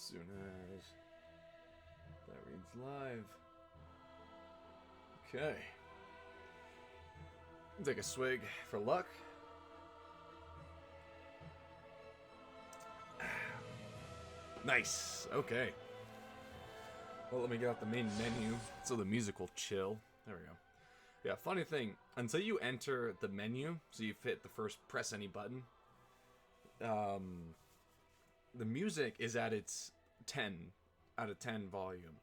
soon as that reads live. Okay. Take a swig for luck. Nice. Okay. Well, let me get out the main menu so the music will chill. There we go. Yeah, funny thing, until you enter the menu, so you've hit the first press any button, the music is at its 10 out of 10 volume.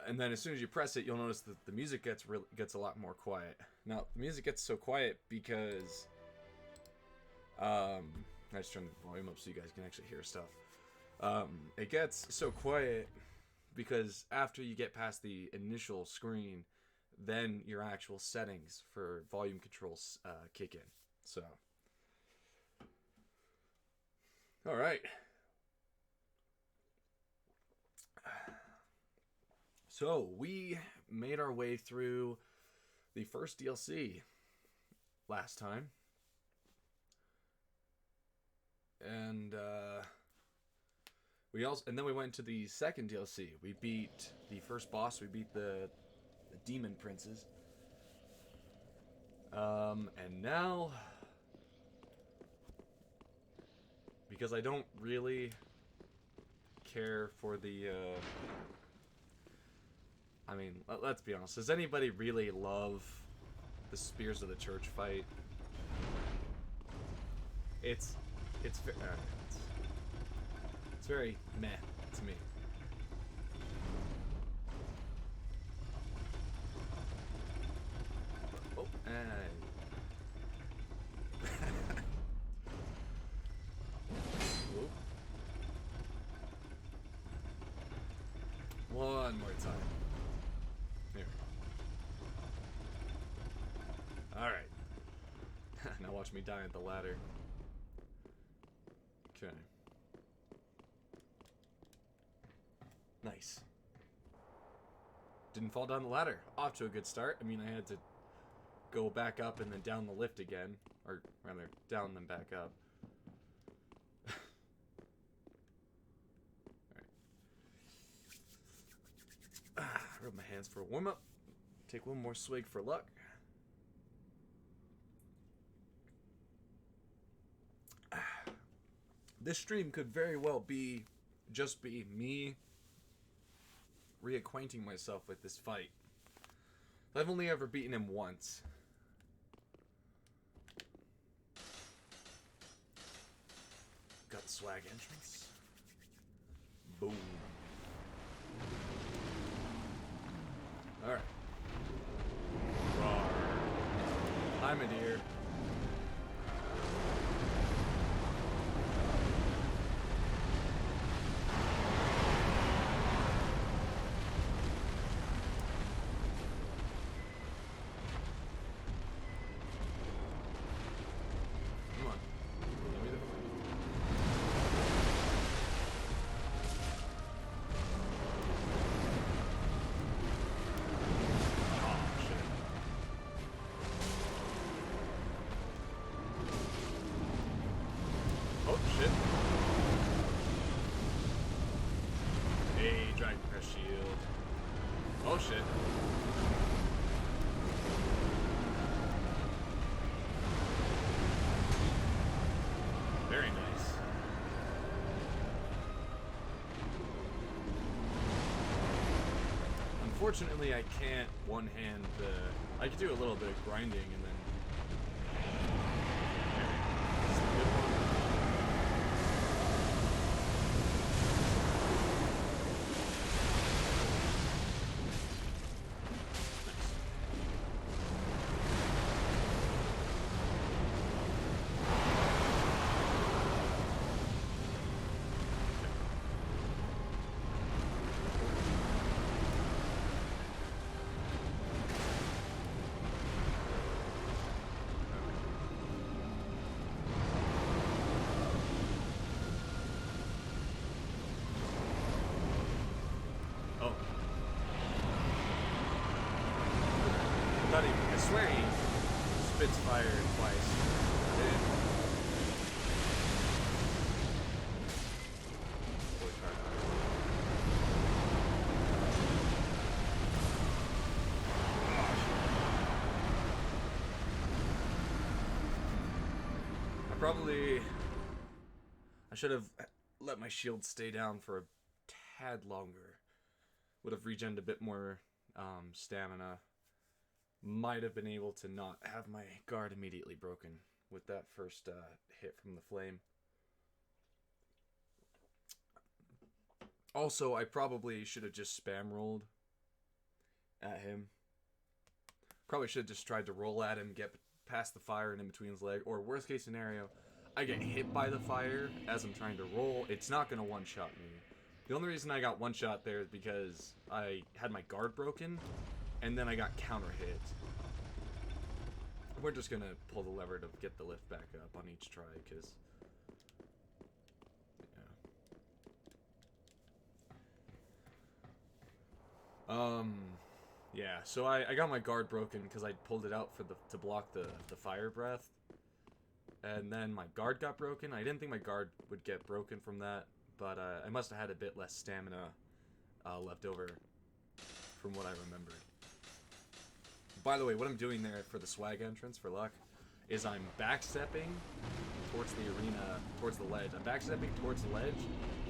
And then as soon as you press it, you'll notice that the music gets a lot more quiet. Now, the music gets so quiet because I just turned the volume up so you guys can actually hear stuff. It gets so quiet because after you get past the initial screen, then your actual settings for volume controls kick in. So, all right. So we made our way through the first DLC last time, and then we went to the second DLC. We beat the first boss. We beat the demon princes, and now, because I don't really care for the. I mean, let's be honest. Does anybody really love the Spears of the Church fight? It's very meh to me. Oh, and one more time. Here. Alright. Now watch me die at the ladder. Okay. Nice. Didn't fall down the ladder. Off to a good start. I mean, I had to go back up and then down the lift again. Or rather, down and then back up. Rub my hands for a warm-up. Take one more swig for luck. This stream could very well just be me reacquainting myself with this fight. I've only ever beaten him once. Got the swag entrance. Boom. Alright. Roar. Hi, Midir. Come on. Give me the flame. Oh, shit. Hey, Dragon Press Shield. Oh, shit. Very nice. Unfortunately, I can't one-hand I could do a little bit of grinding and then... This is a good one. Oh. Not even. I swear he spits fire twice. Boy, card. Probably... I should have let my shield stay down for a tad longer. Would have regened a bit more stamina. Might have been able to not have my guard immediately broken with that first hit from the flame. Also, I probably should have just spam rolled at him. Probably should have just tried to roll at him, get past the fire and in between his leg. Or worst case scenario, I get hit by the fire as I'm trying to roll. It's not going to one-shot me. The only reason I got one-shot there is because I had my guard broken, and then I got counter-hit. We're just going to pull the lever to get the lift back up on each try, because... Yeah, so I got my guard broken because I pulled it out for to block the fire breath. And then my guard got broken. I didn't think my guard would get broken from that, but I must have had a bit less stamina left over from what I remembered. By the way, what I'm doing there for the swag entrance for luck is I'm backstepping towards the arena, towards the ledge. I'm backstepping towards the ledge,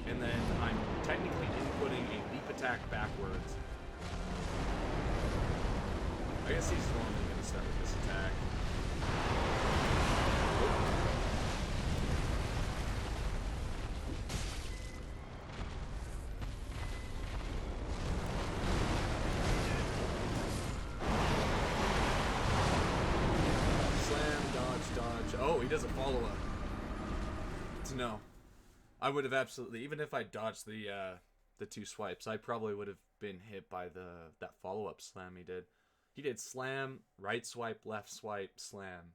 and then I'm technically inputting a leap attack backwards. I guess he's normally going to start with this attack. Slam, dodge. Oh, he does a follow-up. So no. I would have absolutely, even if I dodged the two swipes, I probably would have been hit by that follow-up slam he did. He did slam, right swipe, left swipe, slam.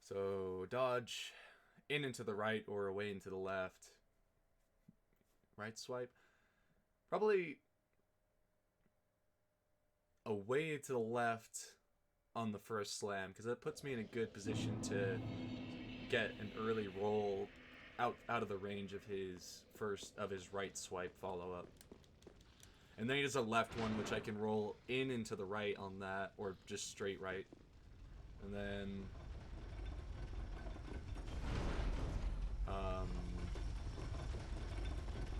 So dodge, in into the right or away into the left. Right swipe. Probably away to the left on the first slam, because that puts me in a good position to get an early roll out of the range of his right swipe follow-up. And then he does a left one, which I can roll into the right on that, or just straight right. And then...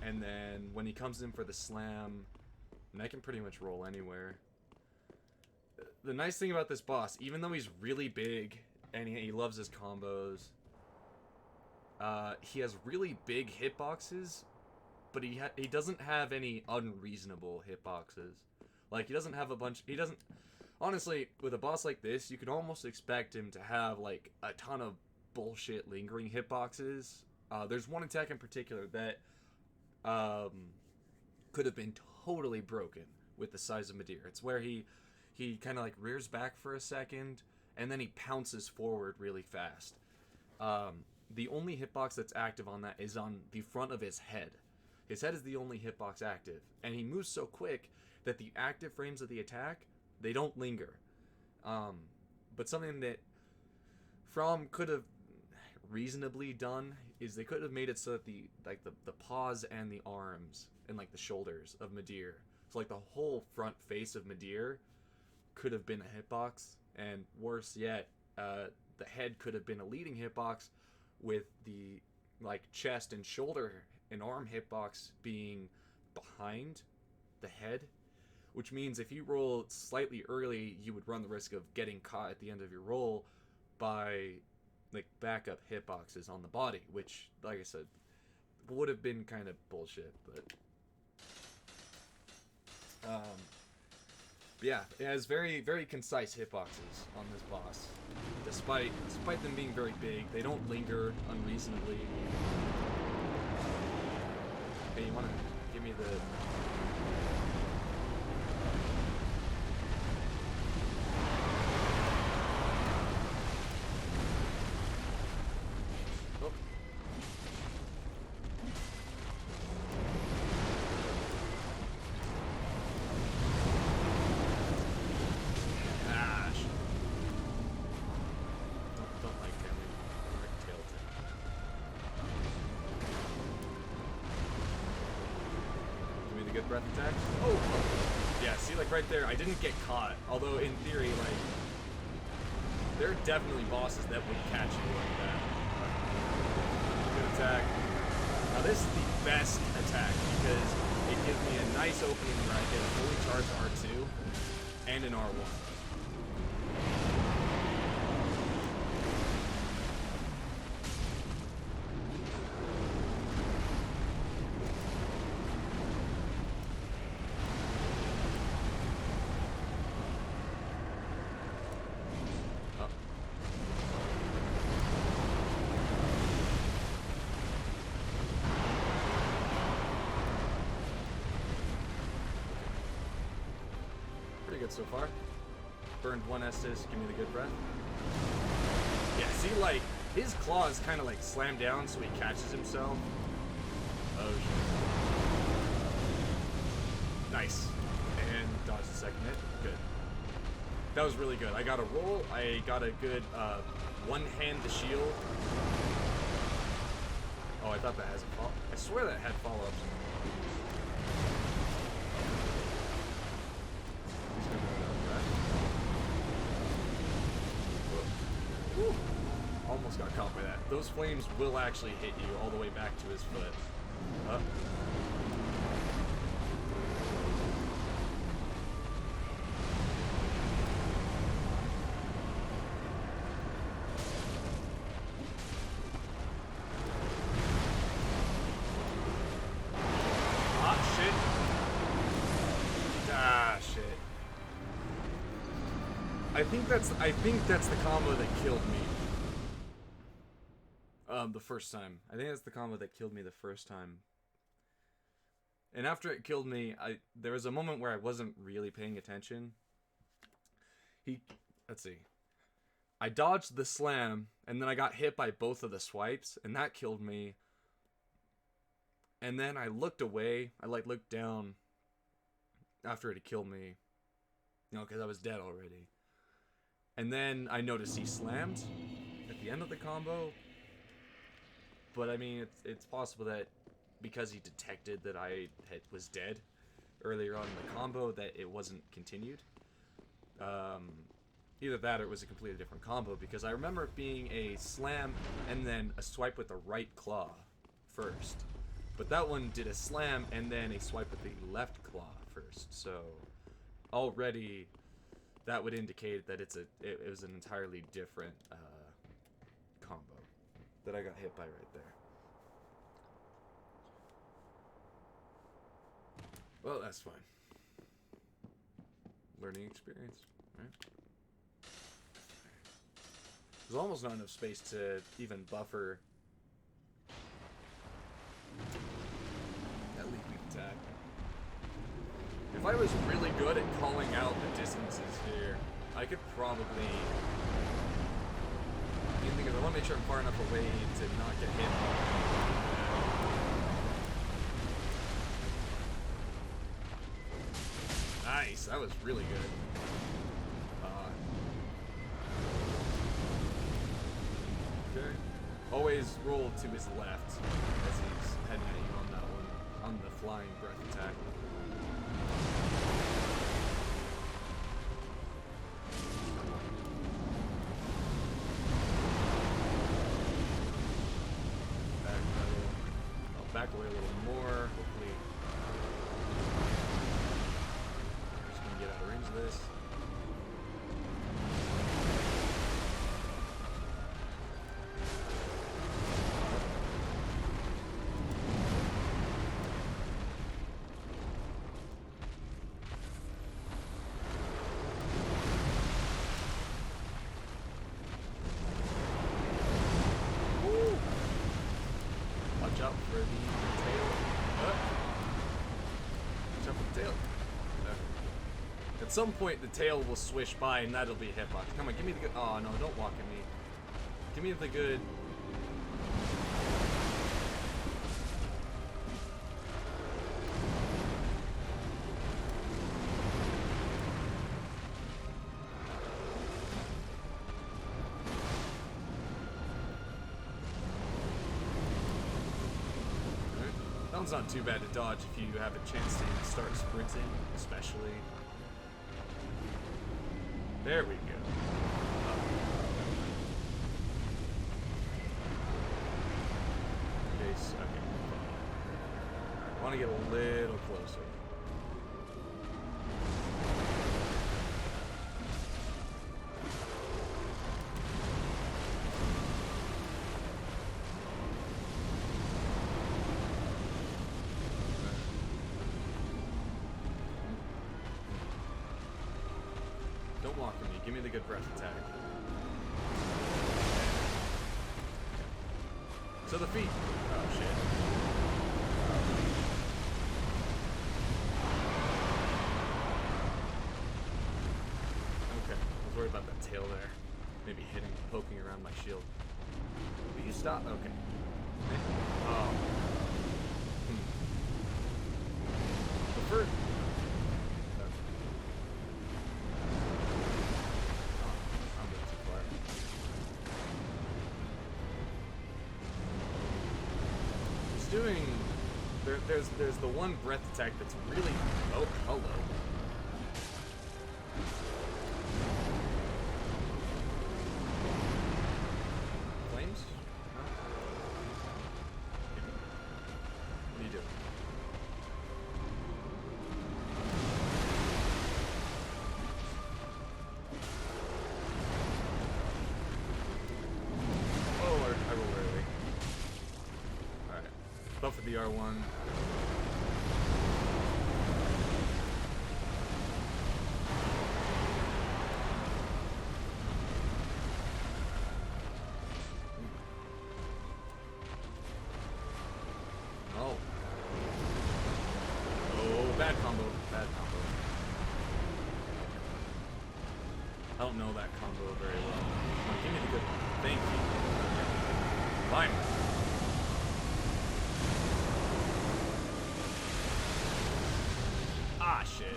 and then when he comes in for the slam, and I can pretty much roll anywhere. The nice thing about this boss, even though he's really big, and he loves his combos, he has really big hitboxes, but he doesn't have any unreasonable hitboxes. Like, he doesn't have a bunch... He doesn't... Honestly, with a boss like this, you could almost expect him to have, like, a ton of bullshit lingering hitboxes. There's one attack in particular that could have been totally broken with the size of Midir. It's where he kind of, like, rears back for a second, and then he pounces forward really fast. The only hitbox that's active on that is on the front of his head. His head is the only hitbox active, and he moves so quick that the active frames of the attack, they don't linger. But something that From could have reasonably done is they could have made it so that the paws and the arms and like the shoulders of Midir, so like the whole front face of Midir could have been a hitbox, and worse yet, the head could have been a leading hitbox, with the like chest and shoulder and arm hitbox being behind the head, which means if you roll slightly early, you would run the risk of getting caught at the end of your roll by like backup hitboxes on the body, which, like I said, would have been kind of bullshit. But yeah, it has very, very concise hitboxes on this boss. Despite them being very big, they don't linger unreasonably. Okay, you want to give me the... Oh. Gosh. Don't like him. Tail tip. Give me the good breath attack. Oh! Yeah, see, like right there, I didn't get caught. Although in theory, like, There are definitely bosses that would catch you like that. Good attack. Now this is the best attack because it gives me a nice opening where I get a fully charged R2 and an R1. Good so far. Burned one Estus, give me the good breath. Yeah, see, like, his claws kind of like slam down so he catches himself. Oh, shit. Nice. And dodge the second hit. Good. That was really good. I got a roll. I got a good one hand to shield. Oh, I thought that has a follow. I swear that had follow-ups. Whew. Almost got caught by that. Those flames will actually hit you all the way back to his foot. Up. I think that's the combo that killed me. The first time. I think that's the combo that killed me the first time. And after it killed me, there was a moment where I wasn't really paying attention. Let's see. I dodged the slam, and then I got hit by both of the swipes, and that killed me. And then I looked away. I looked down after it had killed me. You know, because I was dead already. And then I noticed he slammed at the end of the combo. But I mean, it's possible that because he detected that I was dead earlier on in the combo, that it wasn't continued. Either that or it was a completely different combo, because I remember it being a slam and then a swipe with the right claw first. But that one did a slam and then a swipe with the left claw first. So already that would indicate that it was an entirely different combo that I got hit by right there. Well, that's fine. Learning experience, right? There's almost not enough space to even buffer that leaping attack. If I was really good at calling out the distances here, I could probably... The thing is, I want to make sure I'm far enough away to not get hit. Nice, that was really good. Okay. Always roll to his left as he's heading at you on that one, on the flying breath attack. Back away a little more, hopefully. I'm just gonna get out of range of this. Up for the tail. Jump for the tail. At some point, the tail will swish by, and that'll be a hitbox. Come on, give me the good. Oh no, don't walk at me. Give me the good. That one's not too bad to dodge if you have a chance to start sprinting, especially. There we go. nice. Okay. I want to get a little closer. Don't walk at me. Give me the good breath attack. So the feet. Oh shit. Okay, I was worried about that tail there. Maybe hitting, poking around my shield. Will you stop? Okay. Oh. The first. Doing there's the one breath attack that's really hello. Flames? No? What are you doing? Oh, I rolled early. Buff with the R1. Oh. Oh, bad combo. Bad combo. I don't know that combo very well. Come on, give me the good one. Thank you. Fine. Ah, shit.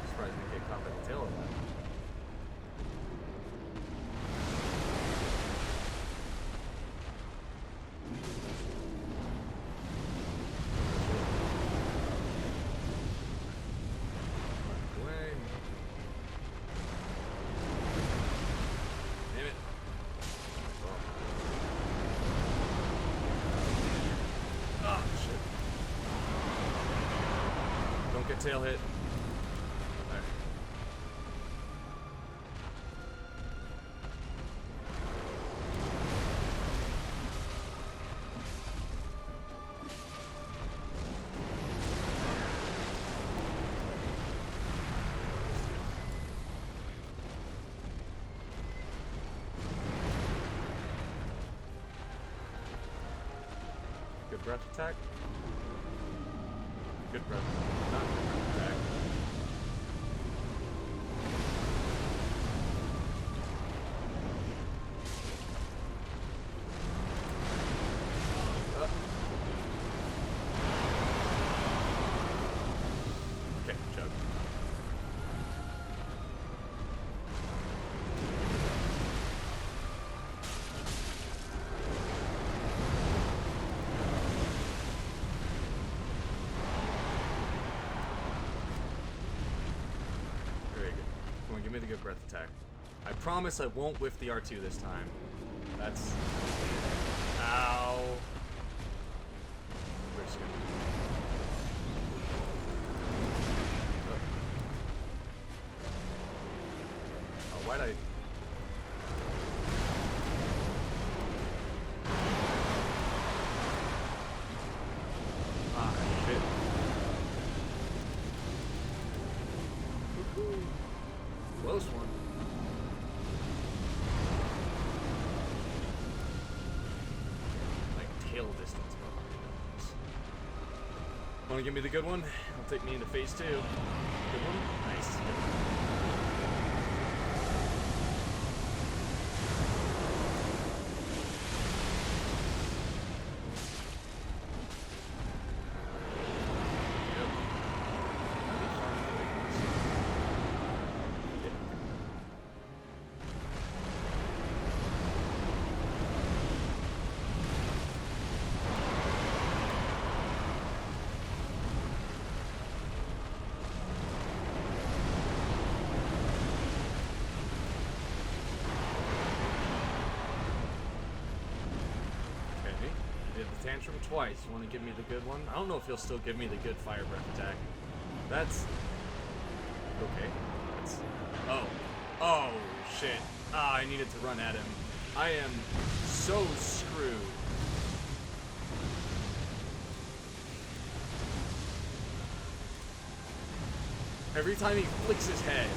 Surprised I didn't get caught by the tail of that. Get tail hit. Right. Good breath attack. Good breath. Not good breath attack. Okay, chug. Give me the good breath attack. I promise I won't whiff the R2 this time. That's... Ow. We're just gonna... Oh, why'd I... Ah, shit. Woohoo. Close one. Like tail distance behind us. Wanna give me the good one? It'll take me into phase 2. Good one? Nice. tantrum twice. You want to give me the good one? I don't know if he'll still give me the good fire breath attack. That's... okay. That's... oh. Oh, shit. Ah, I needed to run at him. I am so screwed. Every time he flicks his head.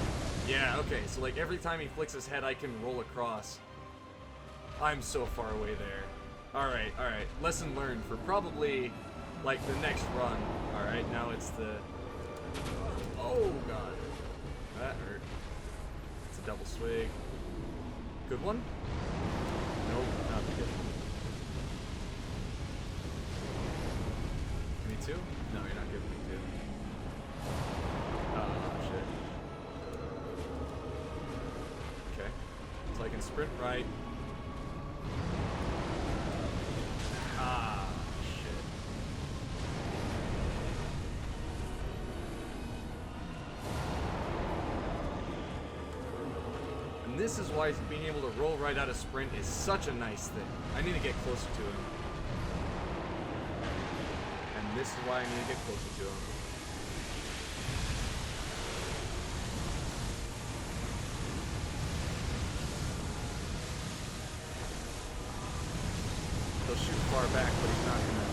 Yeah, okay, so like every time he flicks his head, I can roll across. I'm so far away there. Alright, alright. Lesson learned for probably, like, the next run. Alright, now it's the... oh, God. That hurt. It's a double swig. Good one? Nope, not the good one. Give me two? No, you're not giving me two. Oh, shit. Okay. So I can sprint right. Ah, shit. And this is why being able to roll right out of sprint is such a nice thing. I need to get closer to him. And this is why I need to get closer to him. He'll shoot far back, but he's not gonna.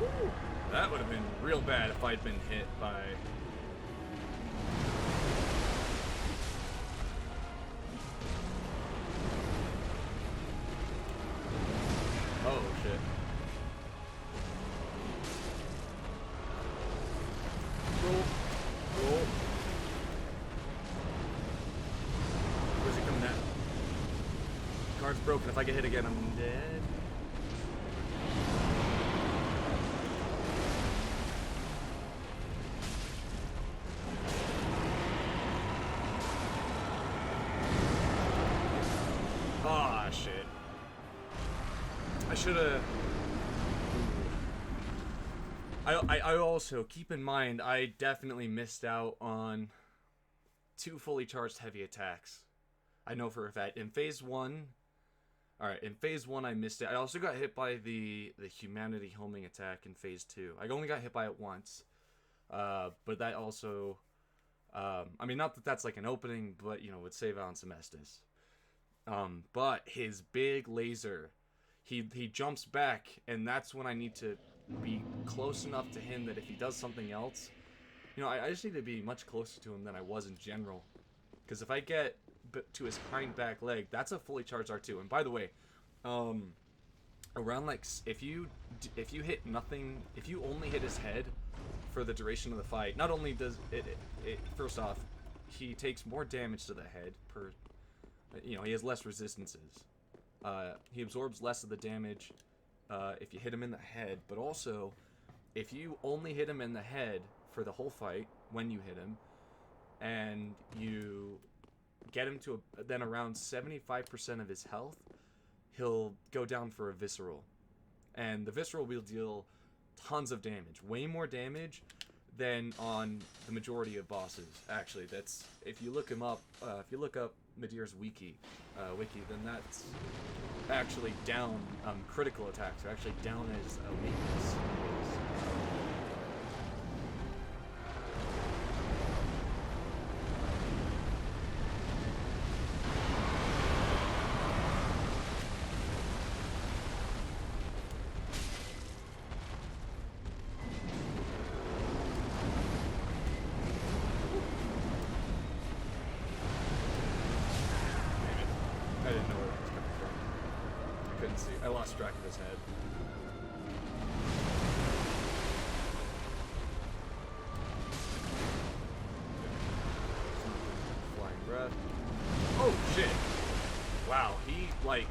Woo. That would have been real bad if I'd been hit by. Oh, shit. Roll. Roll. Where's he coming at? Card's broken. If I get hit again, I'm dead. Ah, shit. I should have. I also keep in mind I definitely missed out on 2 fully charged heavy attacks. I know for a fact in phase 1. All right, in phase 1 I missed it. I also got hit by the humanity homing attack in phase 2. I only got hit by it once, but that also. I mean, not that that's like an opening, but you know, would save on some Estus. But his big laser. He jumps back, and that's when I need to be close enough to him that if he does something else, you know, I just need to be much closer to him than I was in general. Because if I get to his hind back leg, that's a fully charged R2. And by the way, around like if you hit nothing, if you only hit his head for the duration of the fight, not only does it first off, he takes more damage to the head per, you know, he has less resistances. He absorbs less of the damage if you hit him in the head, but also if you only hit him in the head for the whole fight when you hit him, and you get him to then around 75% of his health, he'll go down for a visceral, and the visceral will deal tons of damage, way more damage than on the majority of bosses. Actually, that's if you look him up, if you look up Midir's wiki, then that's actually down. Critical attacks are actually down as a weakness. I didn't know where that was coming from. I couldn't see. I lost track of his head. Flying breath. Oh shit! Wow, he like.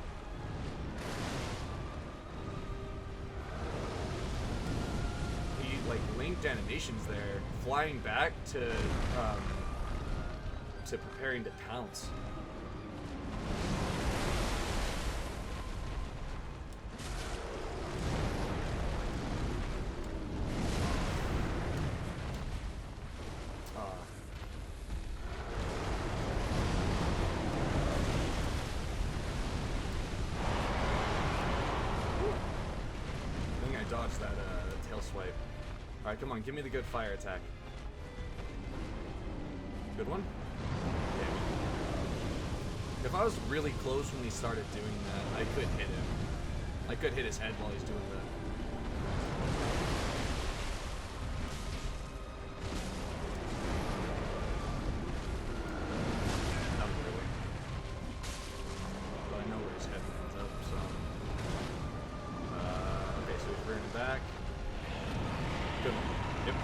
He like linked animations there, flying back to preparing to pounce. dodge that tail swipe. Alright, come on, give me the good fire attack. Good one? Yeah. If I was really close when he started doing that, I could hit him. I could hit his head while he's doing that. That was really. But I know where his head ends up, so. Okay, so he's rearing back. Good one. Yep.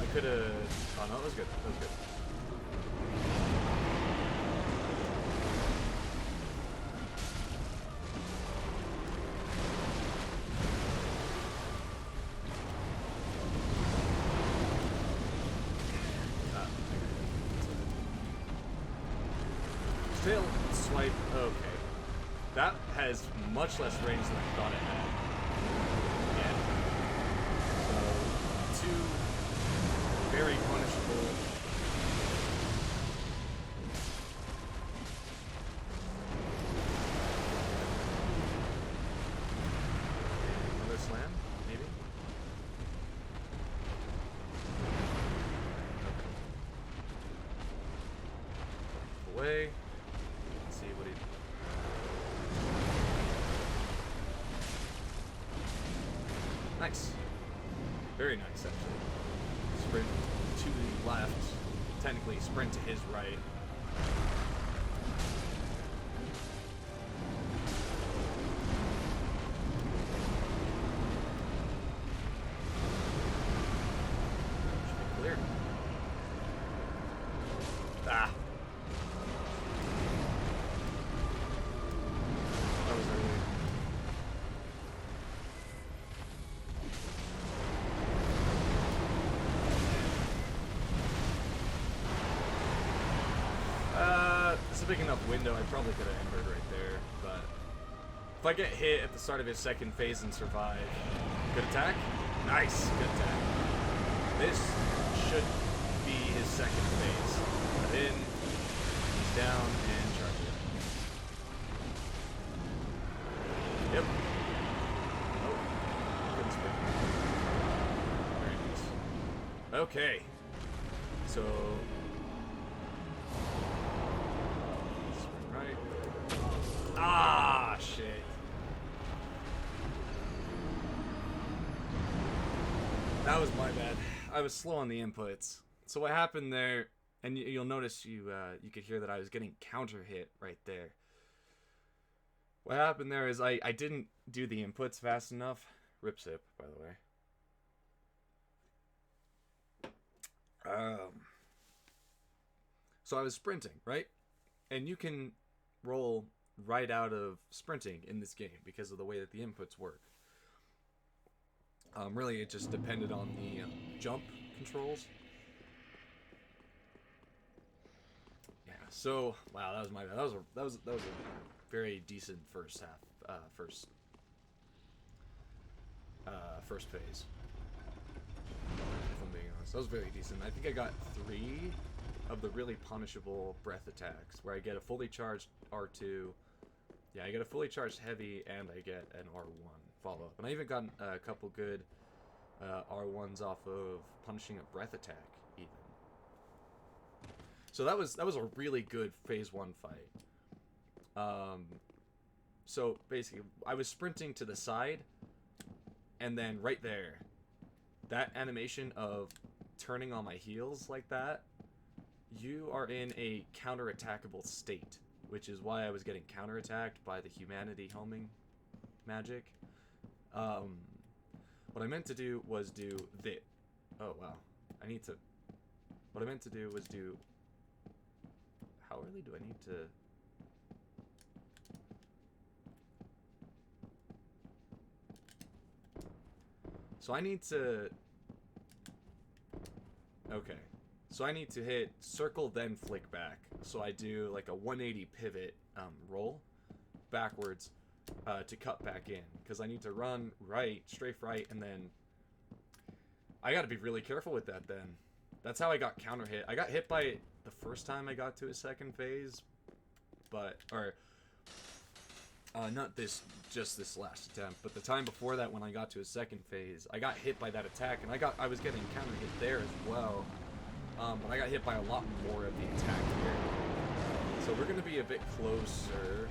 I could have. Oh no, that was good. That was good. Tail swipe. Okay. That has much less range than I thought it had. Yeah. So, two very punishable. Another slam, maybe? Okay. Away. Let's see what he... Nice. Very nice, actually. Sprint to the left. Technically, sprint to his right. Should be clear. Ah. That was early. It's a big enough window, I probably could have embered right there, but if I get hit at the start of his second phase and survive, good attack? Nice, good attack. This should be his second phase. Cut in, he's down, and charge it. Yep. Oh, couldn't spin. Very nice. Okay, so... Ah, shit. That was my bad. I was slow on the inputs. So what happened there, and you'll notice you could hear that I was getting counter hit right there. What happened there is I didn't do the inputs fast enough. Rip sip, by the way. So I was sprinting, right? And you can roll right out of sprinting in this game because of the way that the inputs work. Really, it just depended on the jump controls. Yeah. So wow, that was my bad. That was a very decent first half. First phase. If I'm being honest, that was very decent. I think I got 3 of the really punishable breath attacks, where I get a fully charged R2. Yeah, I get a fully charged heavy, and I get an R1 follow-up. And I even got a couple good R1s off of punishing a breath attack, even. So that was a really good phase 1 fight. So basically, I was sprinting to the side, and then right there, that animation of turning on my heels like that, you are in a counter-attackable state, which is why I was getting counter-attacked by the humanity homing magic. What I meant to do was do this. Oh, wow. What I meant to do was do... How early do I need to... So I need to... Okay. So I need to hit circle, then flick back. So I do like a 180 pivot roll backwards to cut back in. Because I need to run right, strafe right, and then... I gotta be really careful with that then. That's how I got counter hit. I got hit by it the first time I got to a second phase, but not just this last attempt, but the time before that when I got to a second phase, I got hit by that attack, and I was getting counter hit there as well, but I got hit by a lot more of the attack here. So we're gonna be a bit closer.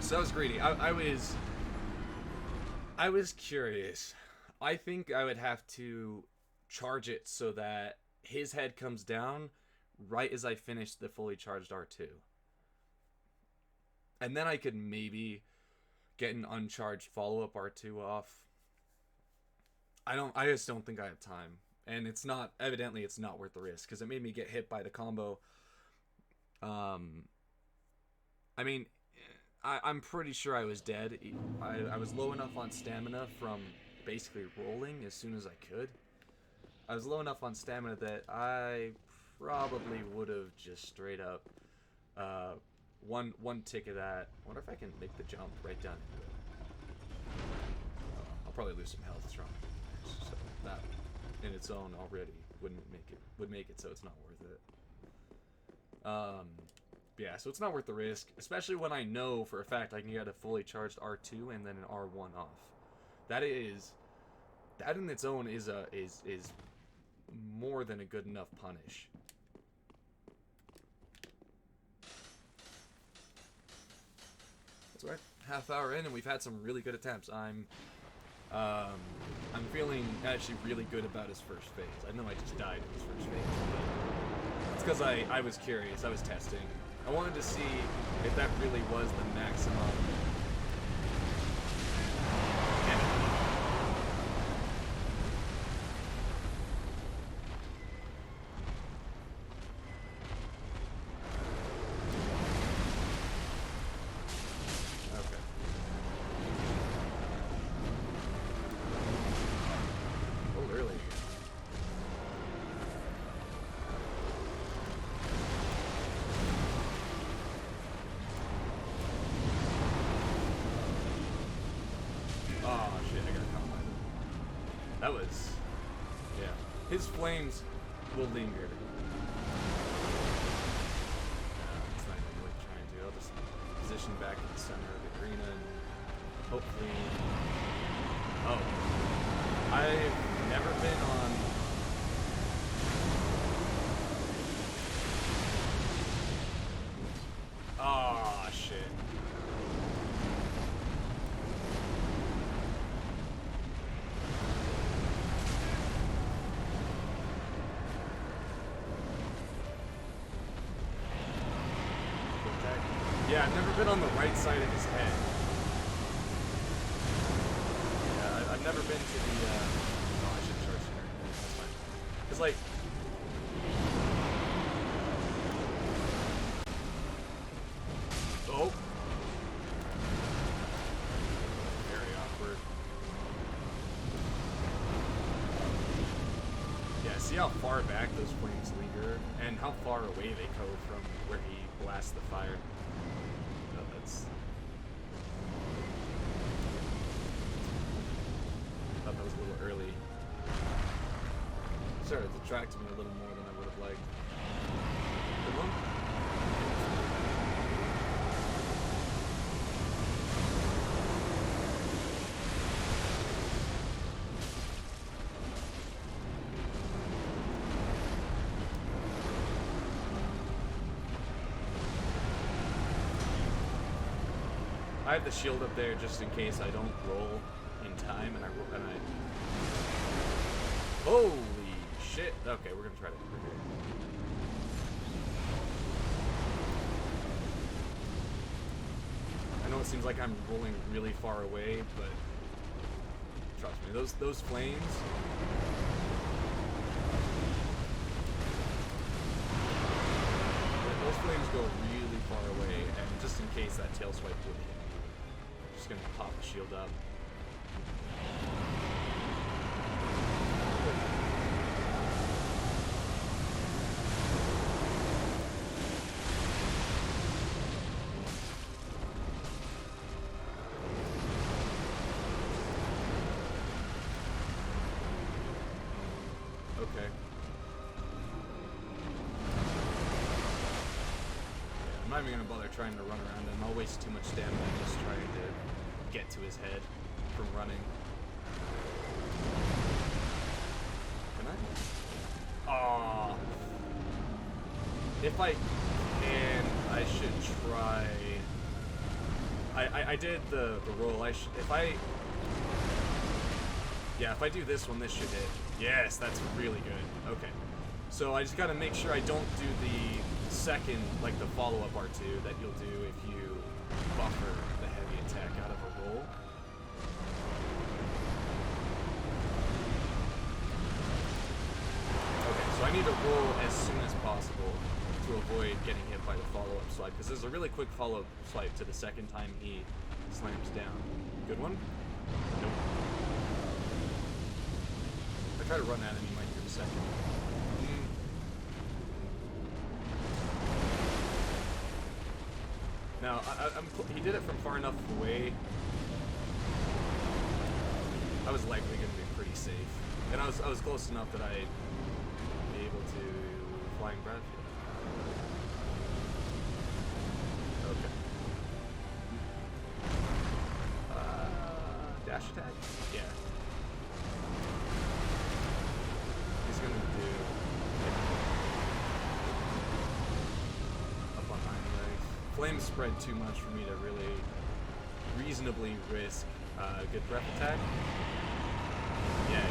So that was greedy. I was curious. I think I would have to charge it so that his head comes down right as I finish the fully charged R2. And then I could maybe get an uncharged follow-up R2 off. I just don't think I have time. And evidently it's not worth the risk, because it made me get hit by the combo. I mean, I'm pretty sure I was dead. I was low enough on stamina from basically rolling as soon as I could. I was low enough on stamina that I probably would have just straight up one tick of that. I wonder if I can make the jump right down into it. I'll probably lose some health from it. So that in its own already would make it so it's not worth it. Yeah, so it's not worth the risk, especially when I know for a fact I can get a fully charged R2 and then an R1 off. That in its own is more than a good enough punish. That's right. Half hour in and we've had some really good attempts. I'm feeling actually really good about his first phase. I know I just died in his first phase, but it's because I was curious. I was testing. I wanted to see if that really was the maximum. Okay. A little early. That was, yeah. His flames will linger. That's not even what I'm trying to do. I'll just position back in the center of the arena and hopefully. Oh, I've never been on. Oh shit. Yeah, I've never been on the right side of his head. Yeah, I've never been to the, oh, I should charge here. That's fine. It's like... Oh! Very awkward. Yeah, see how far back those flames linger? And how far away they go from where he blasts the fire. Thought that was a little early. Started to attract me a little more than I would have liked. Good one. I have the shield up there just in case I don't roll in time, and I. Holy shit! Okay, we're gonna try to do it here. I know it seems like I'm rolling really far away, but trust me, those flames. flames go really far away, and just in case that tail swipe would hit me, I'm just gonna pop the shield up. Okay. I'm not even gonna bother trying to run around him. I'll waste too much stamina just trying to get to his head from running. Can I? Aww. If I can, I should try. I did the roll. If I do this one, this should hit. Yes, that's really good. Okay. So I just gotta make sure I don't do the second, like the follow-up R2 that you'll do if you buffer the heavy attack out of a roll. Okay, so I need to roll as soon as possible to avoid getting hit by the follow-up swipe, because there's a really quick follow-up swipe to the second time he slams down. Good one? Nope. If I try to run at him, he might do a second. Now, he did it from far enough away. I was likely going to be pretty safe. And I was close enough that I'd be able to flying breath. Okay. Dash attack? Yeah. He's going to do a behind leg. Flames spread too much for me to really reasonably risk a good breath attack. Yeah.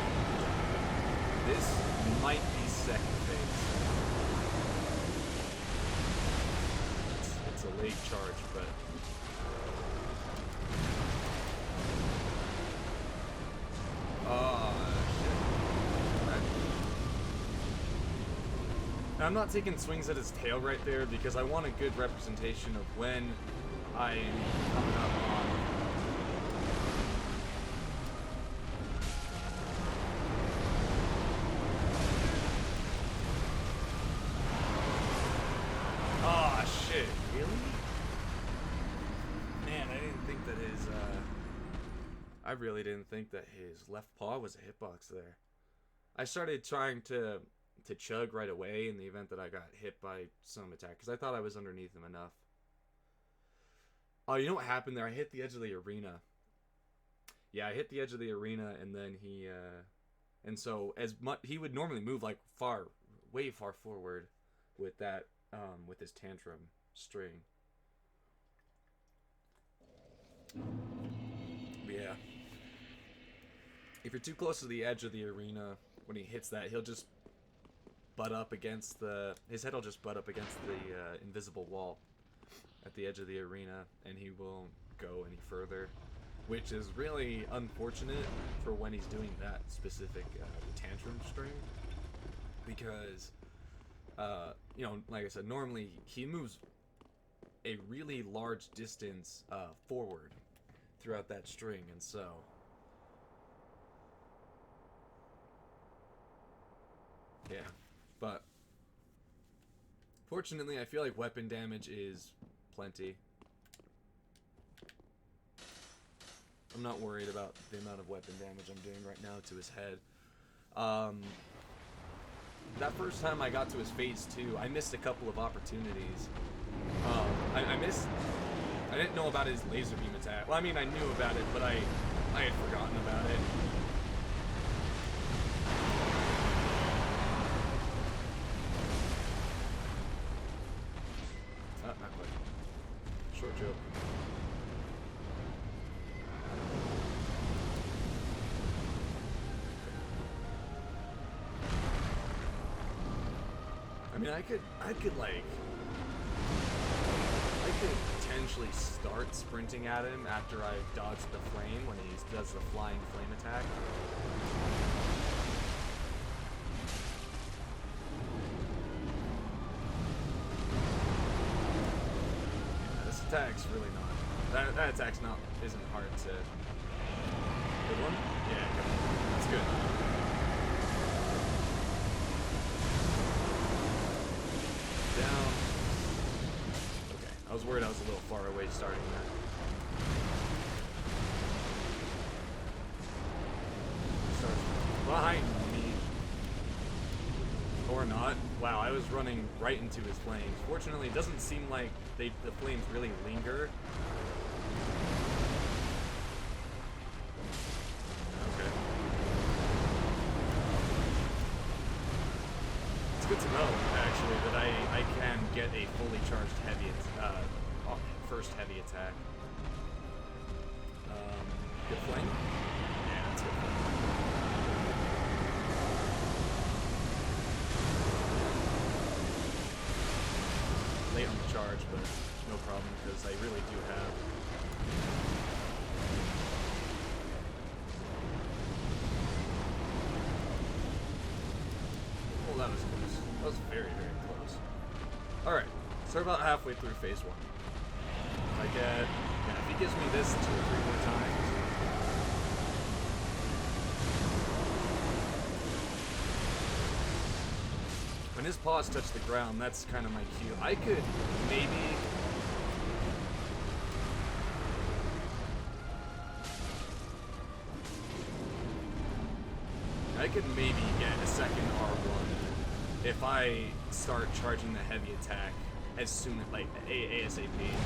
This might be second phase. It's a late charge, but now, I'm not taking swings at his tail right there because I want a good representation of when I'm coming up on. Oh shit, really? Man, I didn't think that his, I really didn't think that his left paw was a hitbox there. I started trying to chug right away in the event that I got hit by some attack, because I thought I was underneath him enough. Oh, you know what happened there? I hit the edge of the arena. Yeah, I hit the edge of the arena, and then he, and so as much, he would normally move like way far forward with that, with his tantrum string. But yeah. If you're too close to the edge of the arena, when he hits that, he'll just butt up against his head will just butt up against the invisible wall at the edge of the arena, and he won't go any further, which is really unfortunate for when he's doing that specific tantrum string, because you know, like I said, normally he moves a really large distance forward throughout that string, and so yeah. But fortunately, I feel like weapon damage is plenty. I'm not worried about the amount of weapon damage I'm doing right now to his head. That first time I got to his phase 2, I missed a couple of opportunities. I didn't know about his laser beam attack. Well, I mean, I knew about it, but I had forgotten about it. Not quite. Short joke. I mean, I could potentially start sprinting at him after I dodge the flame when he does the flying flame attack. attack's really not. That attack's not isn't hard to. Good one? Yeah, good one. That's good. Down. Okay, I was worried I was a little far away starting that. Starts behind me. Or not. Wow, I was running right into his flames. Fortunately, it doesn't seem like the flames really linger. Okay. It's good to know, actually, that I can get a fully charged heavy, first heavy attack. Good flame? Yeah, that's good flame. Late on the charge, but no problem because I really do have. Well, that was close. That was very, very close. Alright, so we're about halfway through phase 1. If I get. Yeah, if he gives me this 2 or 3 more times. When his paws touch the ground, that's kind of my cue. I could maybe... get a second R1 if I start charging the heavy attack as soon as, like, ASAP. Yeah.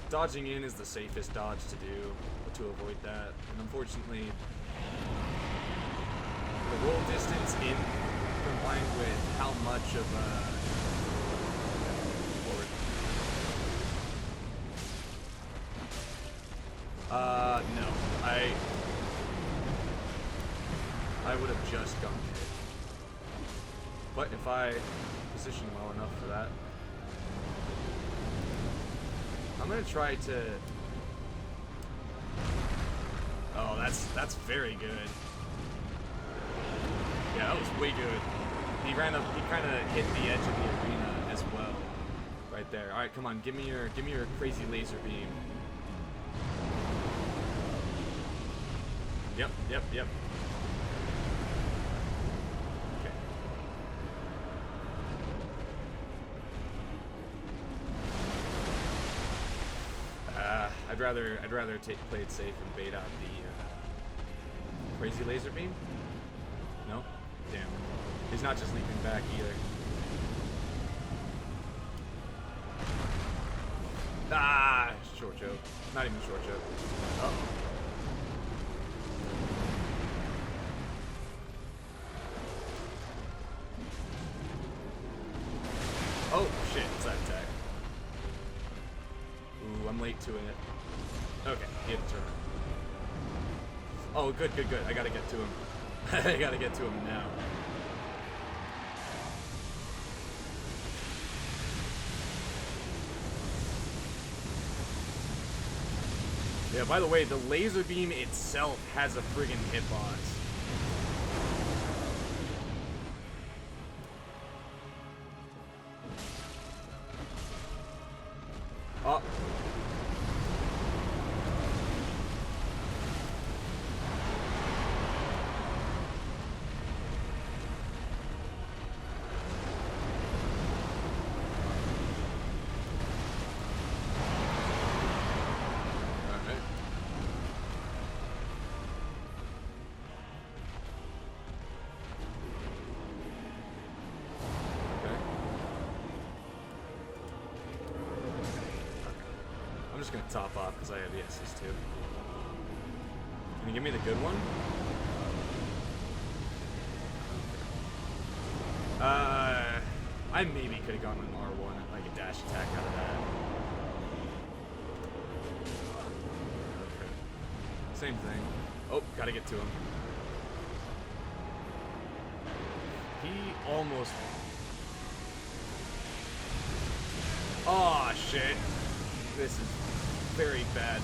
Dodging in is the safest dodge to do, to avoid that. And unfortunately... the roll distance in combined with how much of forward. No. I would have just gone hit. But if I position well enough for that, I'm gonna try to. Oh, that's very good. Yeah, that was way good. He ran up. He kind of hit the edge of the arena as well, right there. All right, come on, give me your crazy laser beam. Yep. Okay. I'd rather play it safe and bait out the crazy laser beam. No? Damn. He's not just leaping back either. Ah! Short joke. Not even short joke. Uh-oh. Oh, shit. It's that attack. Ooh, I'm late to it. Okay, he had to turn. Oh, good. I gotta get to him. I gotta get to him now. Yeah, by the way, the laser beam itself has a friggin' hitbox. Oh. I'm just gonna top off because I have the S's too. Can you give me the good one? I maybe could have gotten an R1, like a dash attack out of that. Okay. Same thing. Oh, gotta get to him. He almost... Oh shit. This is very bad.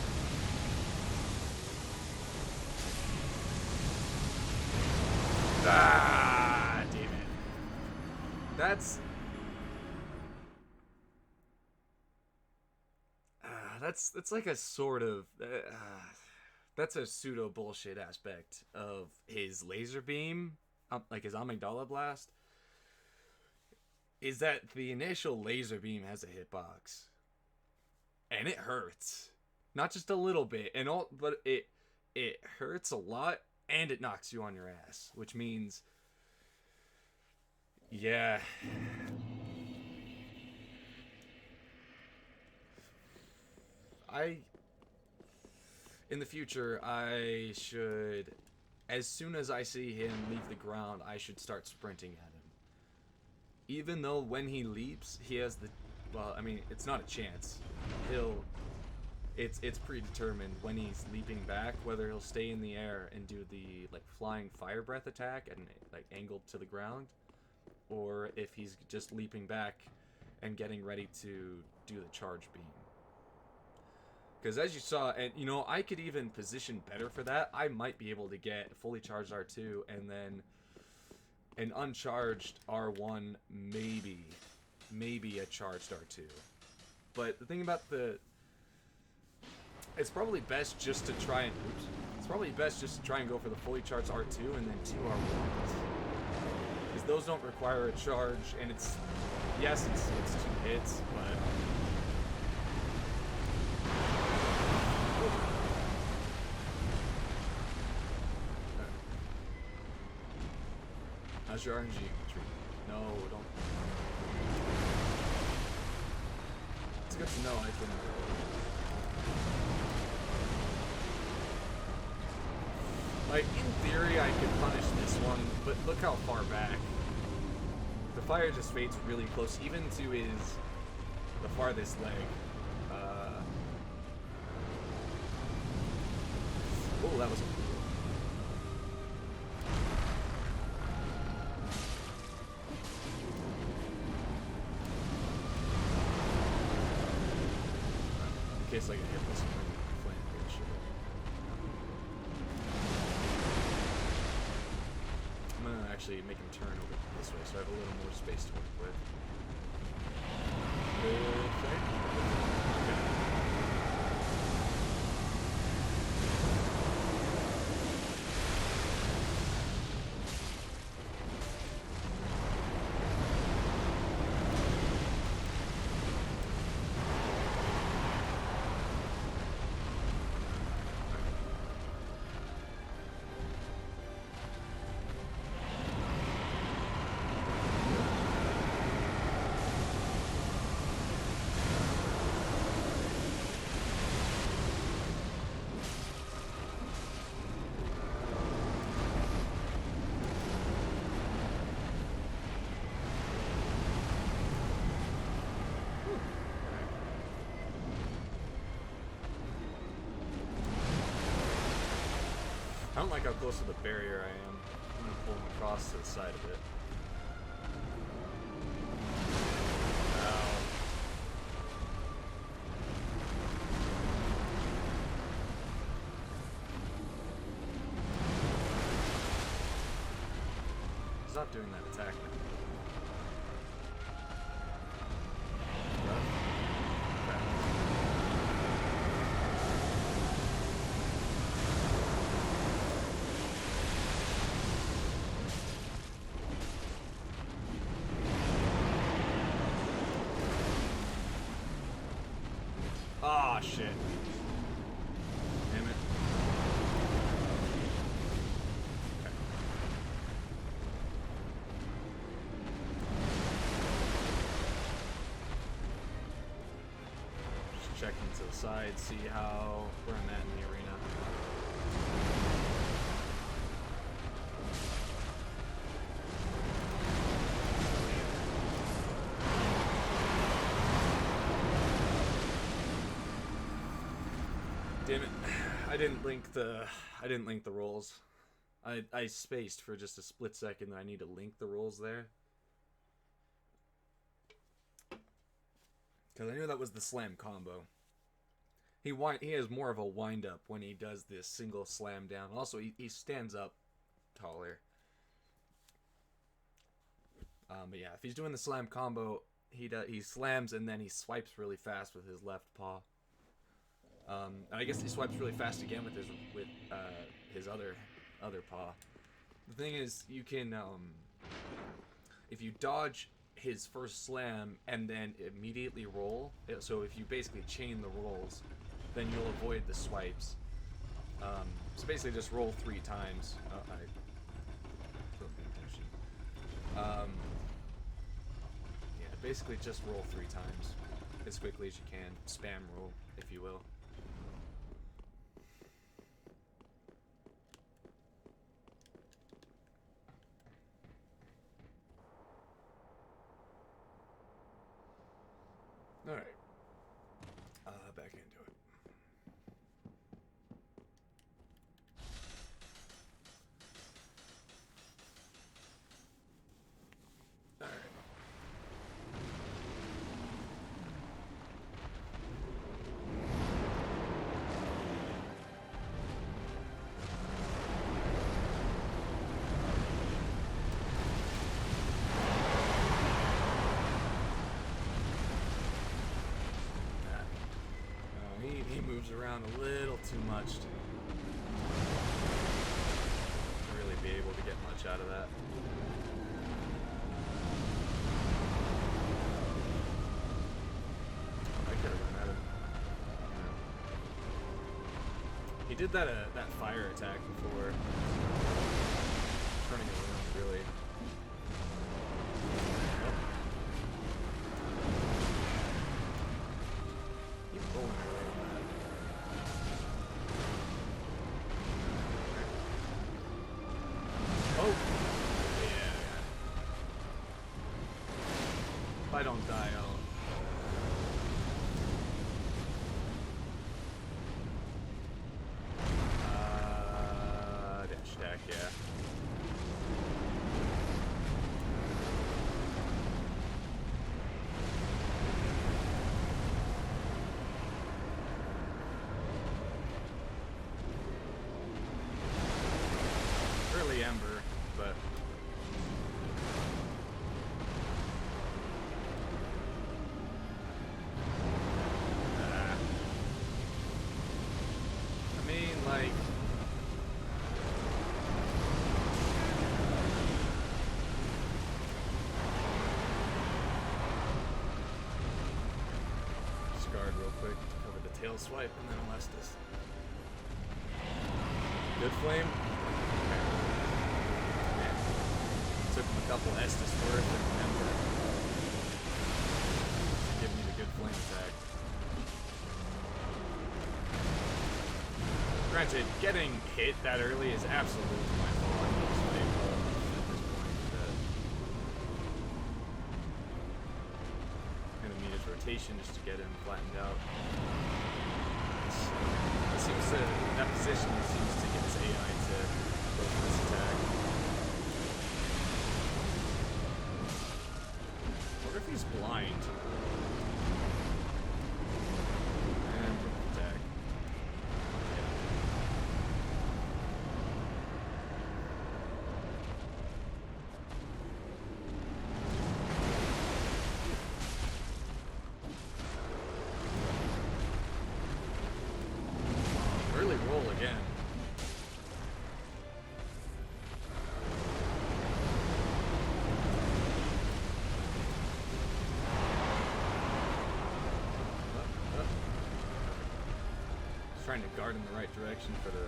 Ah, damn it. That's... that's like a sort of that's a pseudo bullshit aspect of his laser beam, like his amygdala blast, is that the initial laser beam has a hitbox, and it hurts, not just a little bit, and all, but it hurts a lot, and it knocks you on your ass, which means, yeah. I In the future, I should, as soon as I see him leave the ground, I should start sprinting at him. Even though when he leaps, he has the, well, I mean, it's not a chance. He'll, it's predetermined when he's leaping back whether he'll stay in the air and do the like flying fire breath attack and like angled to the ground, or if he's just leaping back and getting ready to do the charge beam. Because as you saw, and you know, I could even position better for that. I might be able to get a fully charged R2 and then an uncharged R1, maybe a charged R2. But the thing about it's probably best just to try and, it's probably best just to try and go for the fully charged R2 and then 2 R1s. Because those don't require a charge, and it's, yes, it's 2 hits, but... How's your RNG treat? No, don't. It's good to know I can. Like, in theory, I could punish this one, but look how far back. The fire just fades really close, even to the farthest leg. Oh, that was a in case I can hit this flame here, shit. I'm gonna actually make him turn over this way so I have a little more space to work with. Good thing. Okay. I don't like how close to the barrier I am. I'm gonna pull him across to the side of it. Ow. Stop doing that attack now. Ah, shit. Damn it. Okay. Just checking to the side, see where I'm at in the arena. Damn it. I didn't link the rolls. I spaced for just a split second that I need to link the rolls there. Because I knew that was the slam combo. He has more of a wind up when he does this single slam down. Also, he stands up taller. But yeah, if he's doing the slam combo, he slams and then he swipes really fast with his left paw. And I guess he swipes really fast again with his other paw. The thing is, you can if you dodge his first slam and then immediately roll. So if you basically chain the rolls, then you'll avoid the swipes. So basically, just roll 3 times. I wasn't paying attention. Yeah, basically just roll 3 times as quickly as you can. Spam roll, if you will. All right. Back into it. All right. He moves around a little too much to really be able to get much out of that. I could have run at him. He did that fire attack before, turning it around really. Keep rolling away. Oh! Yeah. If I don't die, I'll... dash attack, yeah. Early Ember, but... I mean, like... Discard real quick to cover the tail swipe, and then Alestis. Good flame? Took him a couple Estus worth and Ember to give me the good flame attack. Granted, getting hit that early is absolutely my fault. I need to stay low at this point. Gonna need his rotation just to get him flattened out. It seems to, that position seems to get his AI to go for this attack. What if he's blind? And attack. Early roll again. Trying to guard in the right direction for the...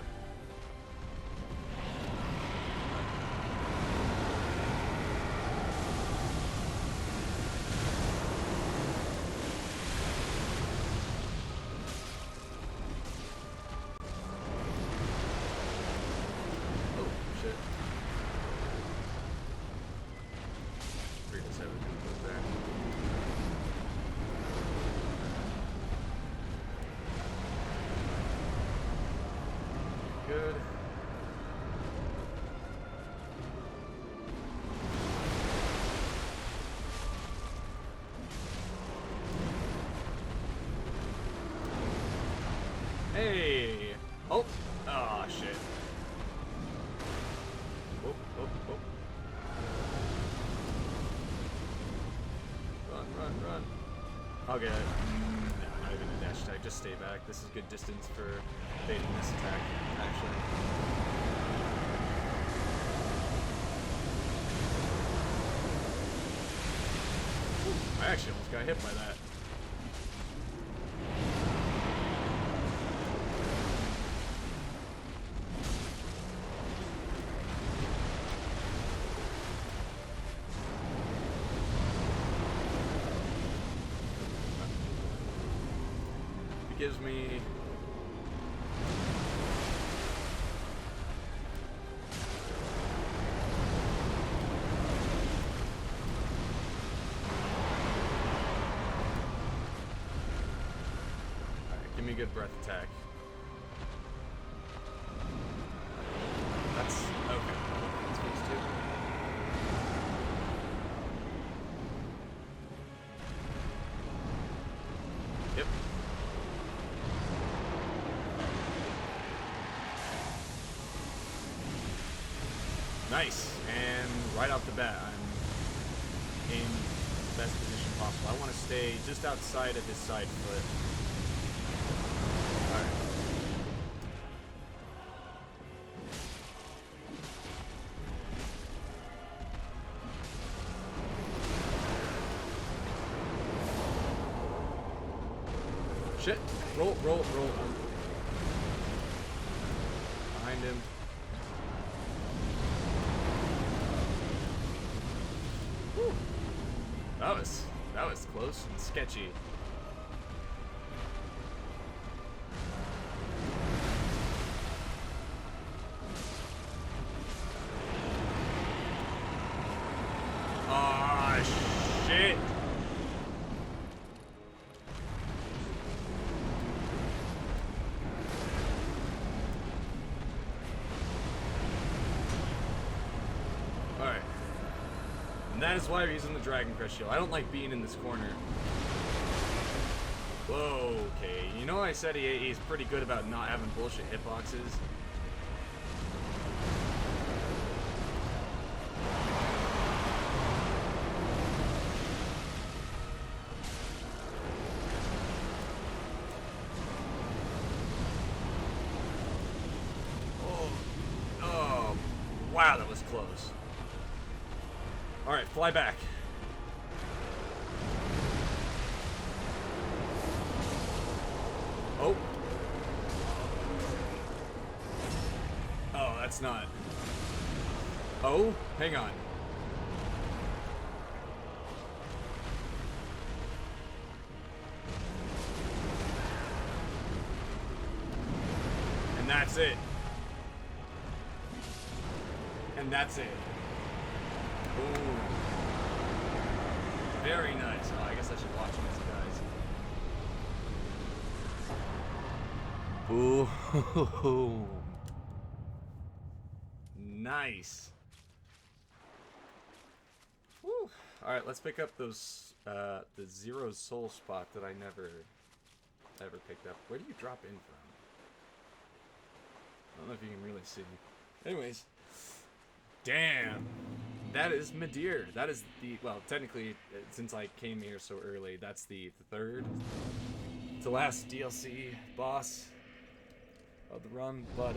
Oh, shit. 3 to 7 there. Good. Hey! Oh! Ah, shit. Oh, oh, oh. Run, run, run. Okay. No, not even a dash hashtag just stay back. This is good distance for baiting this attack, actually. I actually almost got hit by that. It gives me... Give me a good breath attack. That's okay. That's phase 2. Yep. Nice. And right off the bat, I'm in the best position possible. I want to stay just outside of his side foot. Shit. Roll. Behind him. Whew. That was close and sketchy. Ah, shit. Alright. And that is why we're using the Dragon Crest Shield. I don't like being in this corner. Whoa, okay. You know I said he's pretty good about not having bullshit hitboxes? Oh, wow, that was close. Alright, fly back. Oh. Oh, that's not. Oh, hang on. And that's it. And that's it. Ooh. Very nice. Oh, I guess I should watch these guys. Ooh. Nice. Woo. Alright, let's pick up those, the zero soul spot that I never picked up. Where do you drop in from? I don't know if you can really see. Anyways. Damn. That is Midir. That is the, well, technically, since I came here so early, that's the third to last DLC boss of the run. But,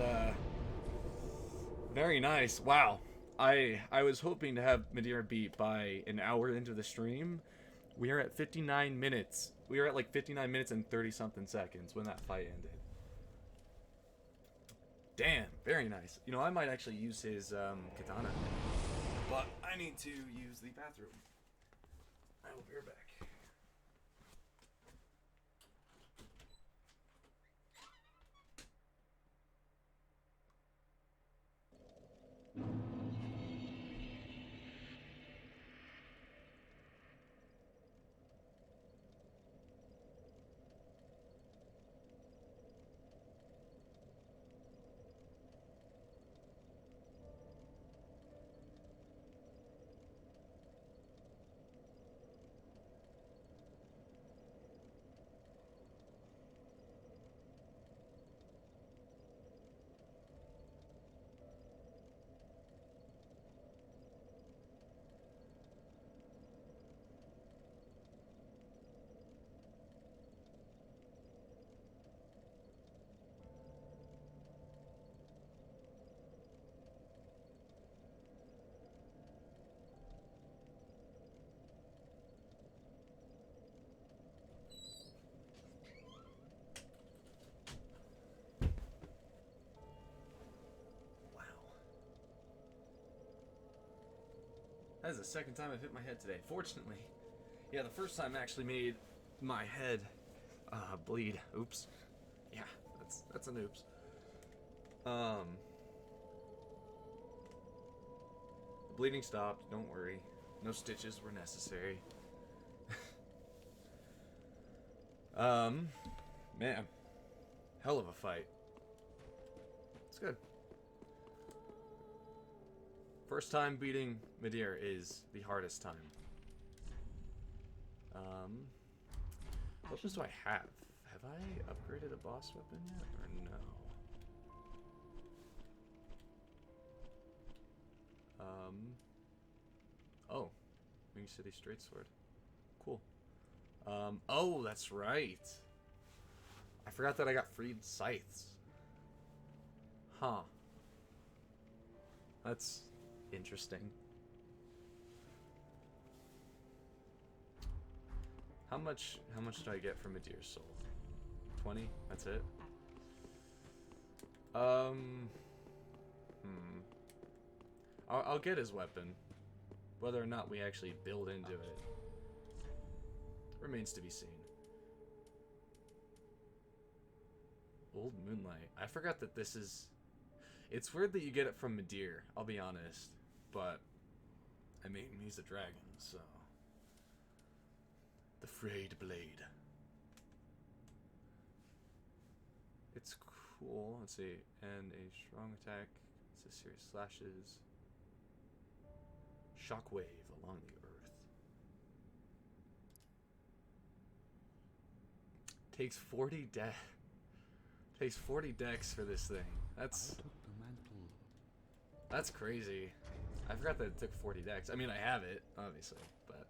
very nice. Wow. I was hoping to have Midir beat by an hour into the stream. We are at 59 minutes. We are at like 59 minutes and 30-something seconds when that fight ended. Damn, very nice. You know, I might actually use his katana. But I need to use the bathroom. I will be right back. That is the second time I've hit my head today. Fortunately. Yeah, the first time actually made my head bleed. Oops. Yeah, that's an oops. The bleeding stopped, don't worry. No stitches were necessary. Man. Hell of a fight. It's good. First time beating Midir is the hardest time. What weapons do I have? Have I upgraded a boss weapon yet, or no? Oh. Wing City Straight Sword. Cool. Oh, that's right. I forgot that I got freed scythes. Huh. That's interesting. How much do I get from Midir's soul? 20? That's it? I'll get his weapon. Whether or not we actually build into it remains to be seen. Old Moonlight. I forgot that this is... It's weird that you get it from Midir, I'll be honest. But, I mean, he's a dragon, so... The Frayed Blade. It's cool. Let's see. And a strong attack. It's a series of slashes. Shockwave along the earth. Takes 40 dex. Takes 40 dex for this thing. That's crazy. I forgot that it took 40 dex. I mean, I have it, obviously, but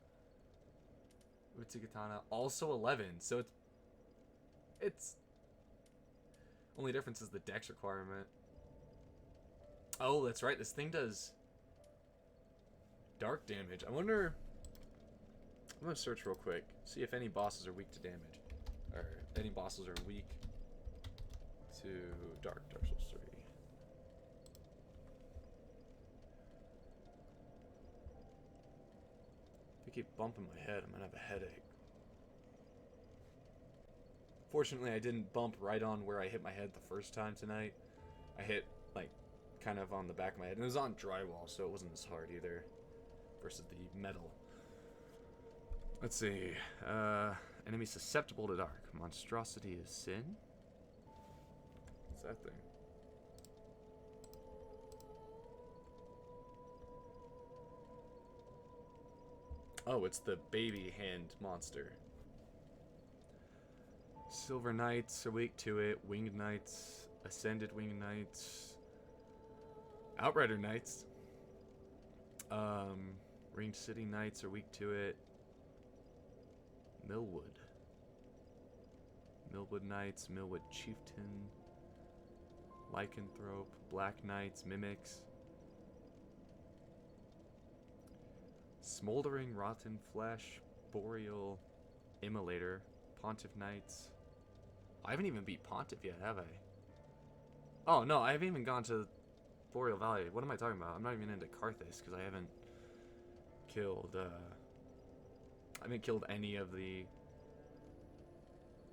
Uchi-Katana also 11. So it's only difference is the dex requirement. Oh, that's right. This thing does dark damage. I wonder. I'm gonna search real quick. See if any bosses are weak to damage, or any bosses are weak to Dark Souls 3. If I keep bumping my head, I'm gonna have a headache. Fortunately, I didn't bump right on where I hit my head the first time tonight. I hit, like, kind of on the back of my head. And it was on drywall, so it wasn't as hard either. Versus the metal. Let's see. Enemy susceptible to dark. Monstrosity of sin? What's that thing? Oh, it's the baby hand monster. Silver Knights are weak to it. Winged Knights. Ascended Winged Knights. Outrider Knights. Ringed City Knights are weak to it. Millwood. Millwood Knights. Millwood Chieftain. Lycanthrope. Black Knights. Mimics. Smoldering Rotten Flesh. Boreal Immolator. Pontiff Knights. I haven't even beat Pontiff yet, have I? Oh, no, I haven't even gone to Boreal Valley. What am I talking about? I'm not even into Karthus, because I haven't killed, any of the...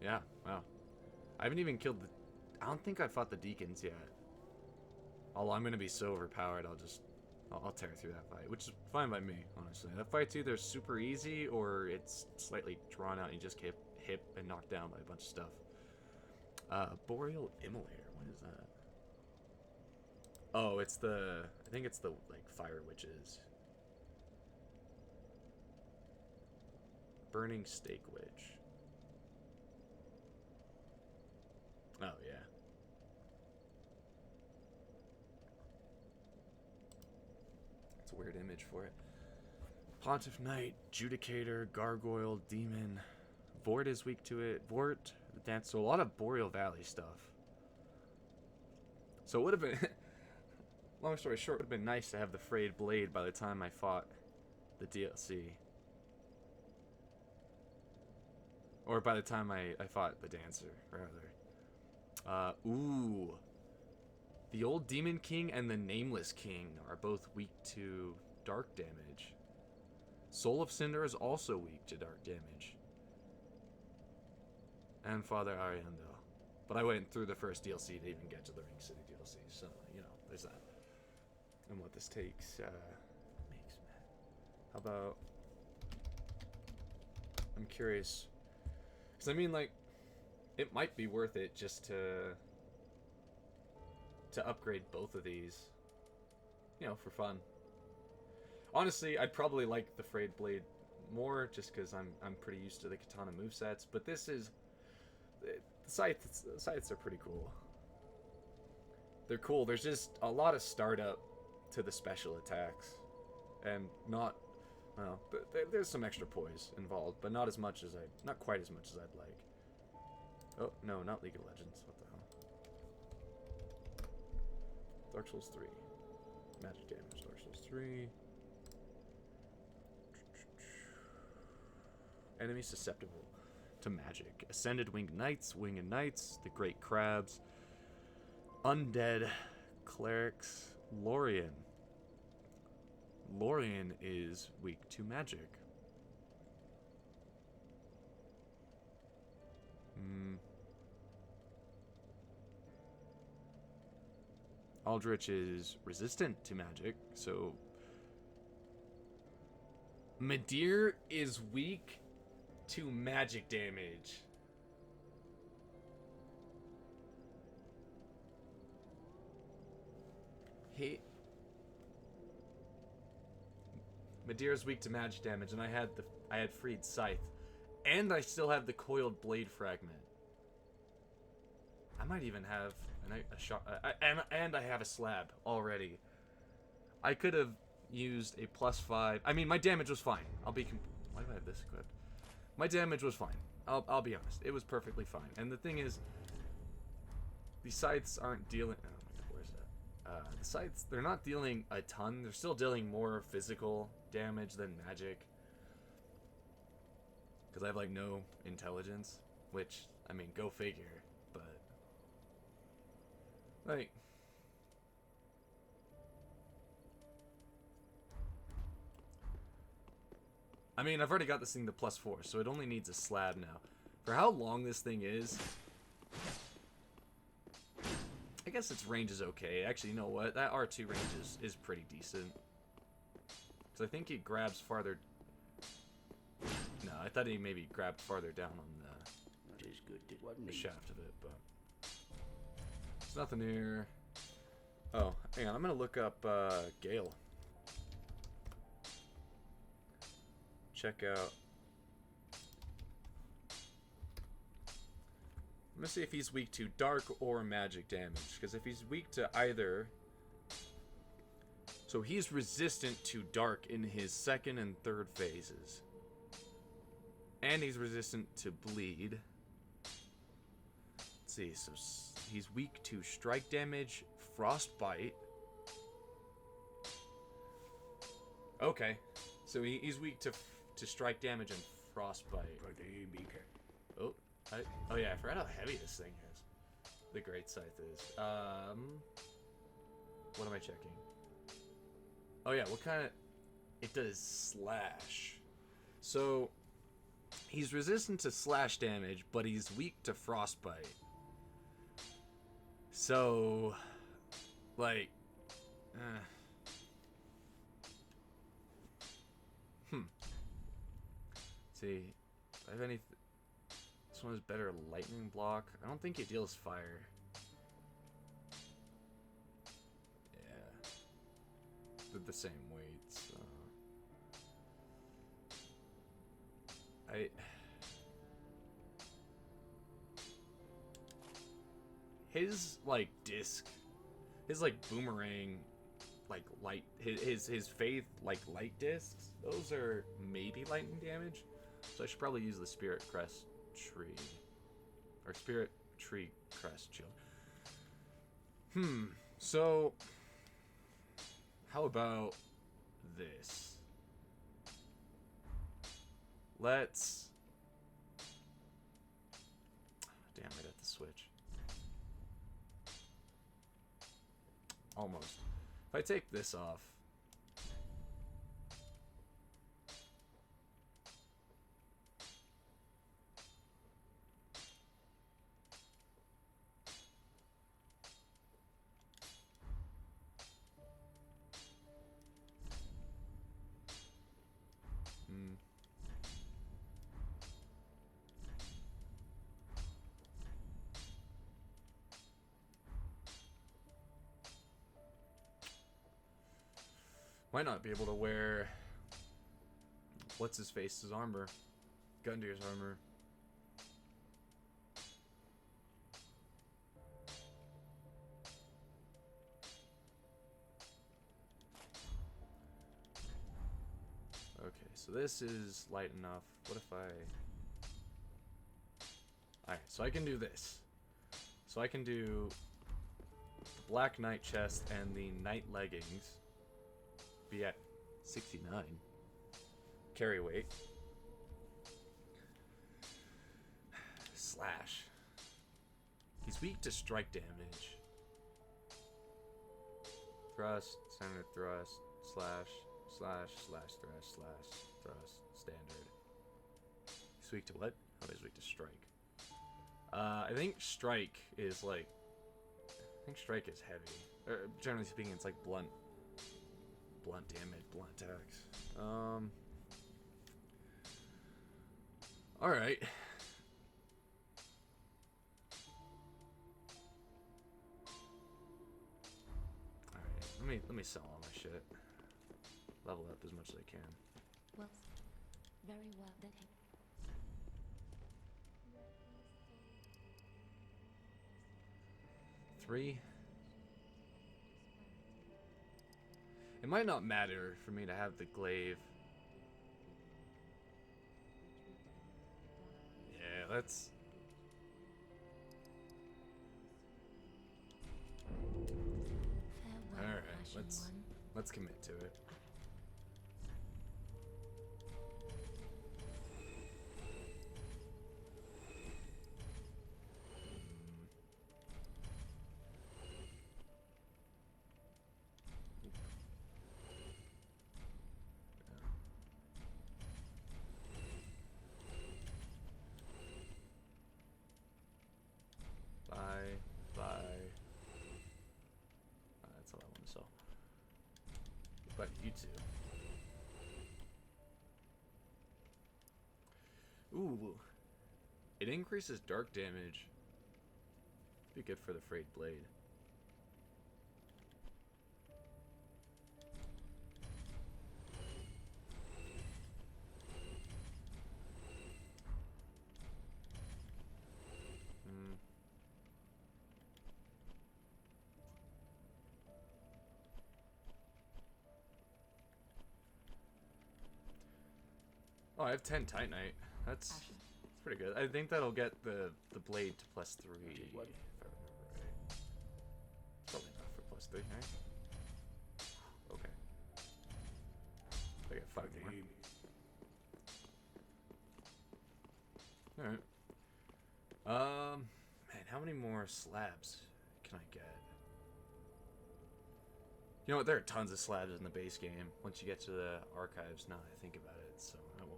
Yeah, wow. I haven't even killed the... I don't think I fought the Deacons yet. Although I'm going to be so overpowered, I'll tear through that fight, which is fine by me, honestly. That fight's either super easy, or it's slightly drawn out and you just get hit and knocked down by a bunch of stuff. Boreal Immolator, what is that? Oh, it's the... I think it's the, like, fire witches. Burning Stake Witch. Oh, yeah. It's a weird image for it. Pontiff Knight, Judicator, Gargoyle, Demon. Vort is weak to it. Vort, the dance. So a lot of Boreal Valley stuff. So it would have been... Long story short, it would have been nice to have the Frayed Blade by the time I fought the DLC. Or by the time I fought the Dancer, rather. Ooh. The Old Demon King and the Nameless King are both weak to dark damage. Soul of Cinder is also weak to dark damage. And Father Ariando. But I went through the first DLC to even get to the Ring City DLC, so, you know, there's that. And what this takes, makes me. How about... I'm curious. Because, I mean, like, it might be worth it just to upgrade both of these. You know, for fun. Honestly, I'd probably like the Frayed Blade more, just because I'm pretty used to the katana movesets, but this is... The scythes are pretty cool. They're cool. There's just a lot of startup to the special attacks, and not, well, there's some extra poise involved, but not quite as much as I'd like. Oh no, not League of Legends. What the hell? Dark Souls 3, magic damage. Dark Souls 3. Enemy susceptible to magic. Ascended Winged Knights, Winged Knights, the Great Crabs, Undead Clerics, Lorien. Lorien is weak to magic. Aldrich is resistant to magic, so... Midir is weak to magic damage. Midir is weak to magic damage, and I had freed Scythe, and I still have the coiled blade fragment. I might even have a shot, and I have a slab already. I could have used a +5. I mean, my damage was fine. Why do I have this equipped? My damage was fine. I'll be honest. It was perfectly fine. And the thing is, the scythes aren't dealing... Oh, where's that? The scythes, they're not dealing a ton. They're still dealing more physical damage than magic. Because I have, like, no intelligence. Which, I mean, go figure. But, like... I mean, I've already got this thing to +4, so it only needs a slab now. For how long this thing is, I guess its range is okay. Actually, you know what? That R2 range is pretty decent. Because I think he grabs farther... No, I thought he maybe grabbed farther down on the shaft of it, but... There's nothing here. Oh, hang on. I'm going to look up Gael. Check out. I'm gonna see if he's weak to dark or magic damage, because if he's weak to either, so he's resistant to dark in his second and third phases, and he's resistant to bleed. Let's see, so he's weak to strike damage, frostbite. Okay, so he's weak to strike damage and frostbite. Oh yeah, I forgot how heavy this thing is. The Great Scythe is. What am I checking? Oh yeah, what kind of... It does slash. So, he's resistant to slash damage, but he's weak to frostbite. So, like... See, do I have any... This one has better lightning block. I don't think it deals fire. Yeah. They're the same weights. His, like, disc... His, like, boomerang... Like, light... His faith, like, light discs... Those are maybe lightning damage. So I should probably use the Spirit Crest Tree. Or Spirit Tree Crest Shield. So... How about this? Let's... Damn, I'd have to switch. Almost. If I take this off... Might not be able to wear what's his face's armor, Gundir's armor. Okay, so this is light enough. What if I... Alright, so I can do this. So I can do the black knight chest and the knight leggings. Be at 69. Carry weight. Slash. He's weak to strike damage. Thrust, center thrust, slash, slash, slash, thrust, slash, thrust, standard. He's weak to what? Oh, he's weak to strike. I think strike is like... I think strike is heavy. Or, generally speaking, it's like blunt. Blunt damage, blunt attacks. Alright. Alright, let me sell all my shit. Level up as much as I can. Well, very well then. 3. It might not matter for me to have the glaive. Yeah, let's... Alright, let's commit to it. That's all I want to sell. But you two. Ooh. It increases dark damage. Be good for the frayed blade. Oh, I have 10 Titanite. That's pretty good. I think that'll get the blade to +3. If I remember right. Probably not for +3, right? Okay. I got 5 more. Alright. Man, how many more slabs can I get? You know what? There are tons of slabs in the base game. Once you get to the archives, now that I think about it, so I won't.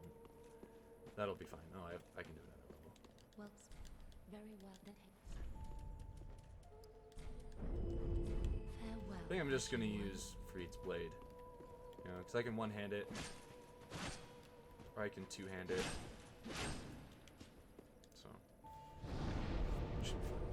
That'll be fine. Oh, I can do it at that level. Well, very well then. Farewell. I think I'm just gonna use Freed's blade. You know, because I can one-hand it, or I can two-hand it. So, should be fine.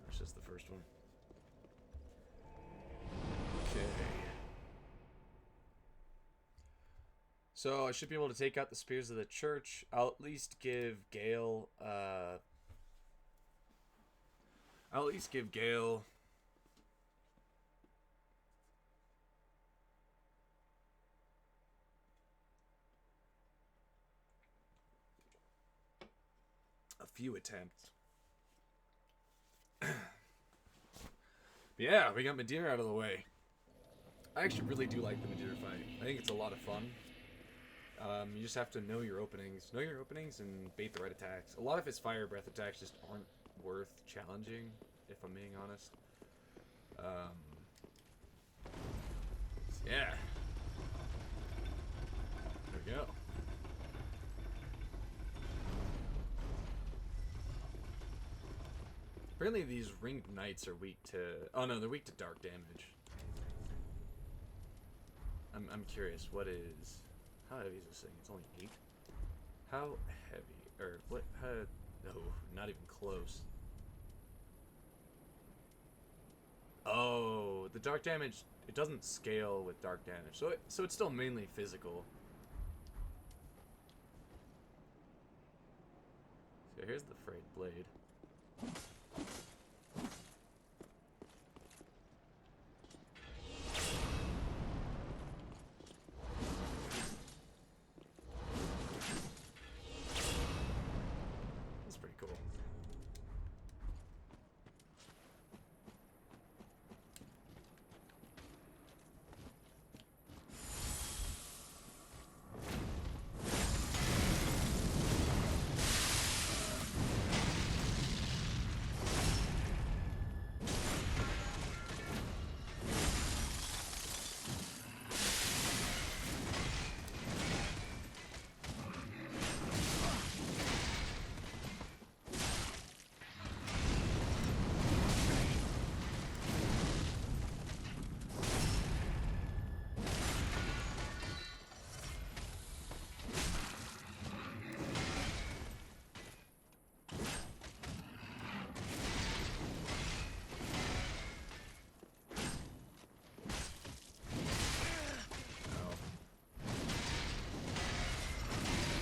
It's just the first one. Okay. So I should be able to take out the spears of the church. I'll at least give Gael a few attempts. Yeah, we got Midir out of the way. I actually really do like the Midir fight. I think it's a lot of fun. You just have to know your openings. Know your openings and bait the right attacks. A lot of his fire breath attacks just aren't worth challenging, if I'm being honest. Yeah. There we go. Apparently these ringed knights are weak to... Oh no, they're weak to dark damage. I'm curious, what is... How heavy is this thing? It's only 8? How heavy? Or what? No, not even close. Oh, the dark damage, it doesn't scale with dark damage. So it's still mainly physical. So here's the frayed blade. That's pretty cool.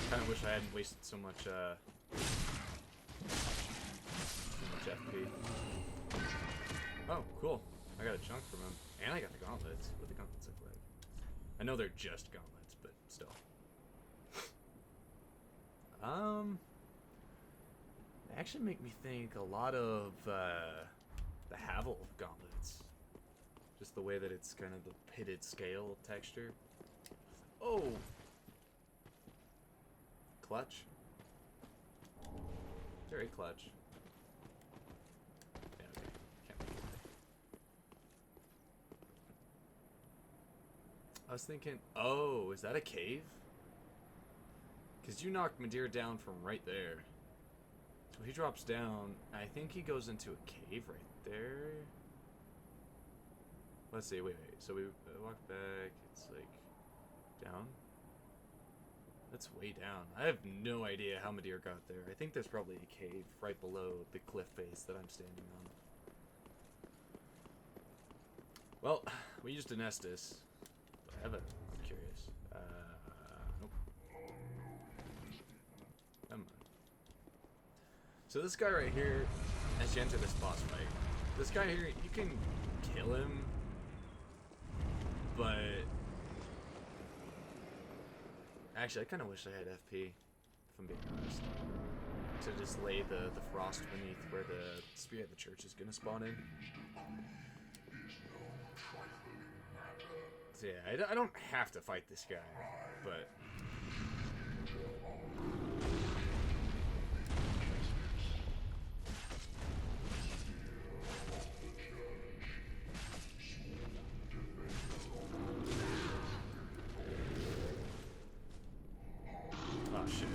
Kind of wish I hadn't wasted so much FP. Oh, cool. I got a chunk from him. And I got the gauntlets. What do the gauntlets look like? I know they're just gauntlets, but still. They actually make me think a lot of the Havel gauntlets. Just the way that it's kind of the pitted scale texture. Oh! Clutch. Very clutch. Yeah, okay. Can't make it. I was thinking, oh, is that a cave? Because you knocked Midir down from right there. So he drops down. I think he goes into a cave right there. Let's see, wait. So we walk back. It's like down. That's way down. I have no idea how Midir got there. I think there's probably a cave right below the cliff face that I'm standing on. Well, we used an Estus. But I have a... I'm curious. Nope. Never mind. So this guy right here, as you enter this boss fight, this guy here, you can kill him, but... Actually, I kind of wish I had FP, if I'm being honest. To just lay the frost beneath where the Spirit of the Church is going to spawn in. So yeah, I don't have to fight this guy, but... Oh, shit.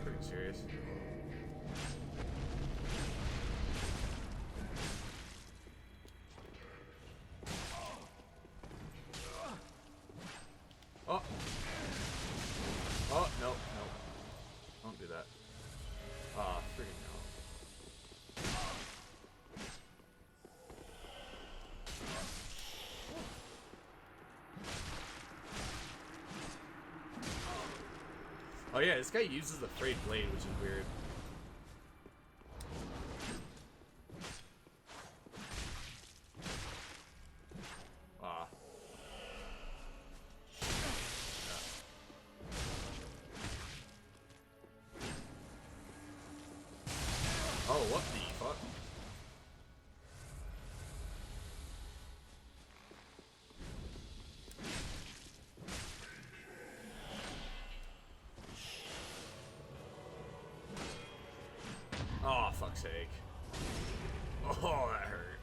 Pretty serious. Oh! Oh, no. Don't do that. Ah, freaking no. Oh yeah, this guy uses the frayed blade, which is weird. Ah. Oh, what the fuck? Oh, fuck's sake. Oh, that hurt.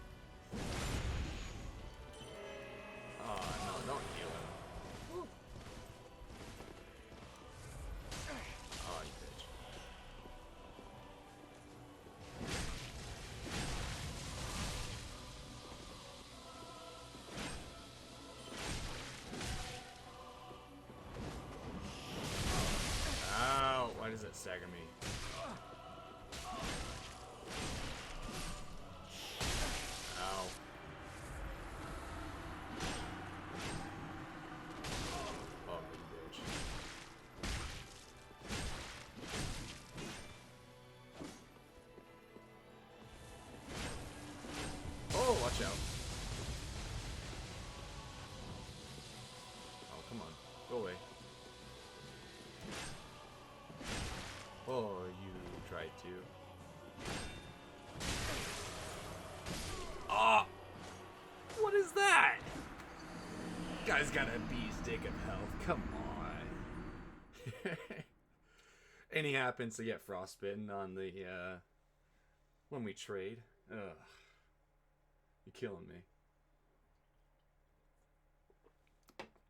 stagger me. Ow. Oh, you bitch. Oh, watch out. Oh, come on. Go away. Oh, you tried to. Ah! What is that? Guy's got a bee's dick of health. Come on. And he happens to get frostbitten on the, when we trade. Ugh. You're killing me.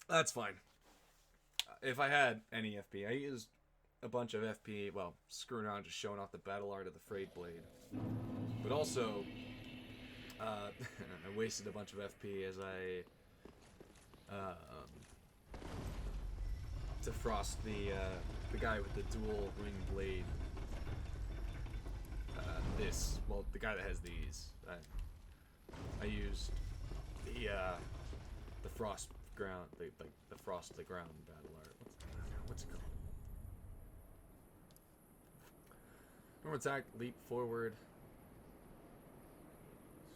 That's fine. If I had any FP, I used a bunch of FP, well, screwing around just showing off the battle art of the Frayed Blade. But also, I wasted a bunch of FP as I to frost the guy with the dual ring blade. The guy that has these. I used the frost ground, the frost the ground battle art. What's it called? Normal attack, leap forward.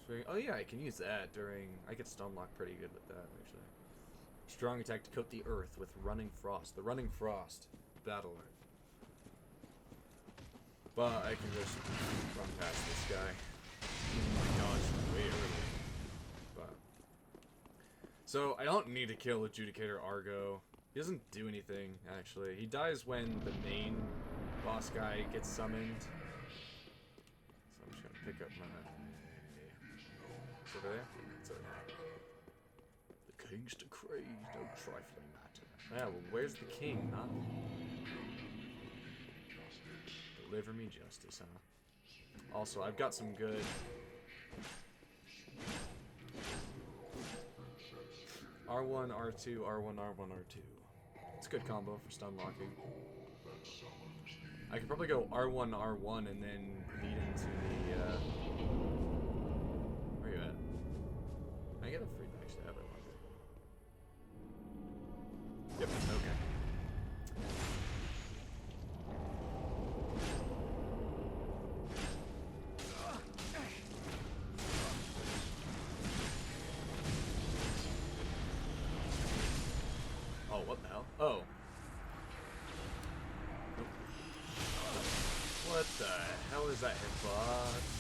Swing. Oh yeah, I can use that during. I get stun lock pretty good with that actually. Strong attack to coat the earth with running frost. The running frost battle art. But I can just run past this guy. Dodge way early. But so I don't need to kill Adjudicator Argo. He doesn't do anything actually. He dies when the main boss guy gets summoned. So I'm just gonna pick up my. It's over there. It's over there. The king's decree, no trifling matter. Yeah, well, where's the king, huh? Deliver me justice, huh? Also, I've got some good. R1, R2, R1, R1, R2. It's a good combo for stun locking. I could probably go R1, R1, and then lead into the, where are you at? I get a free backstab, I want to. Yep, okay. Oh, what the hell? Oh. What the hell is that hitbox?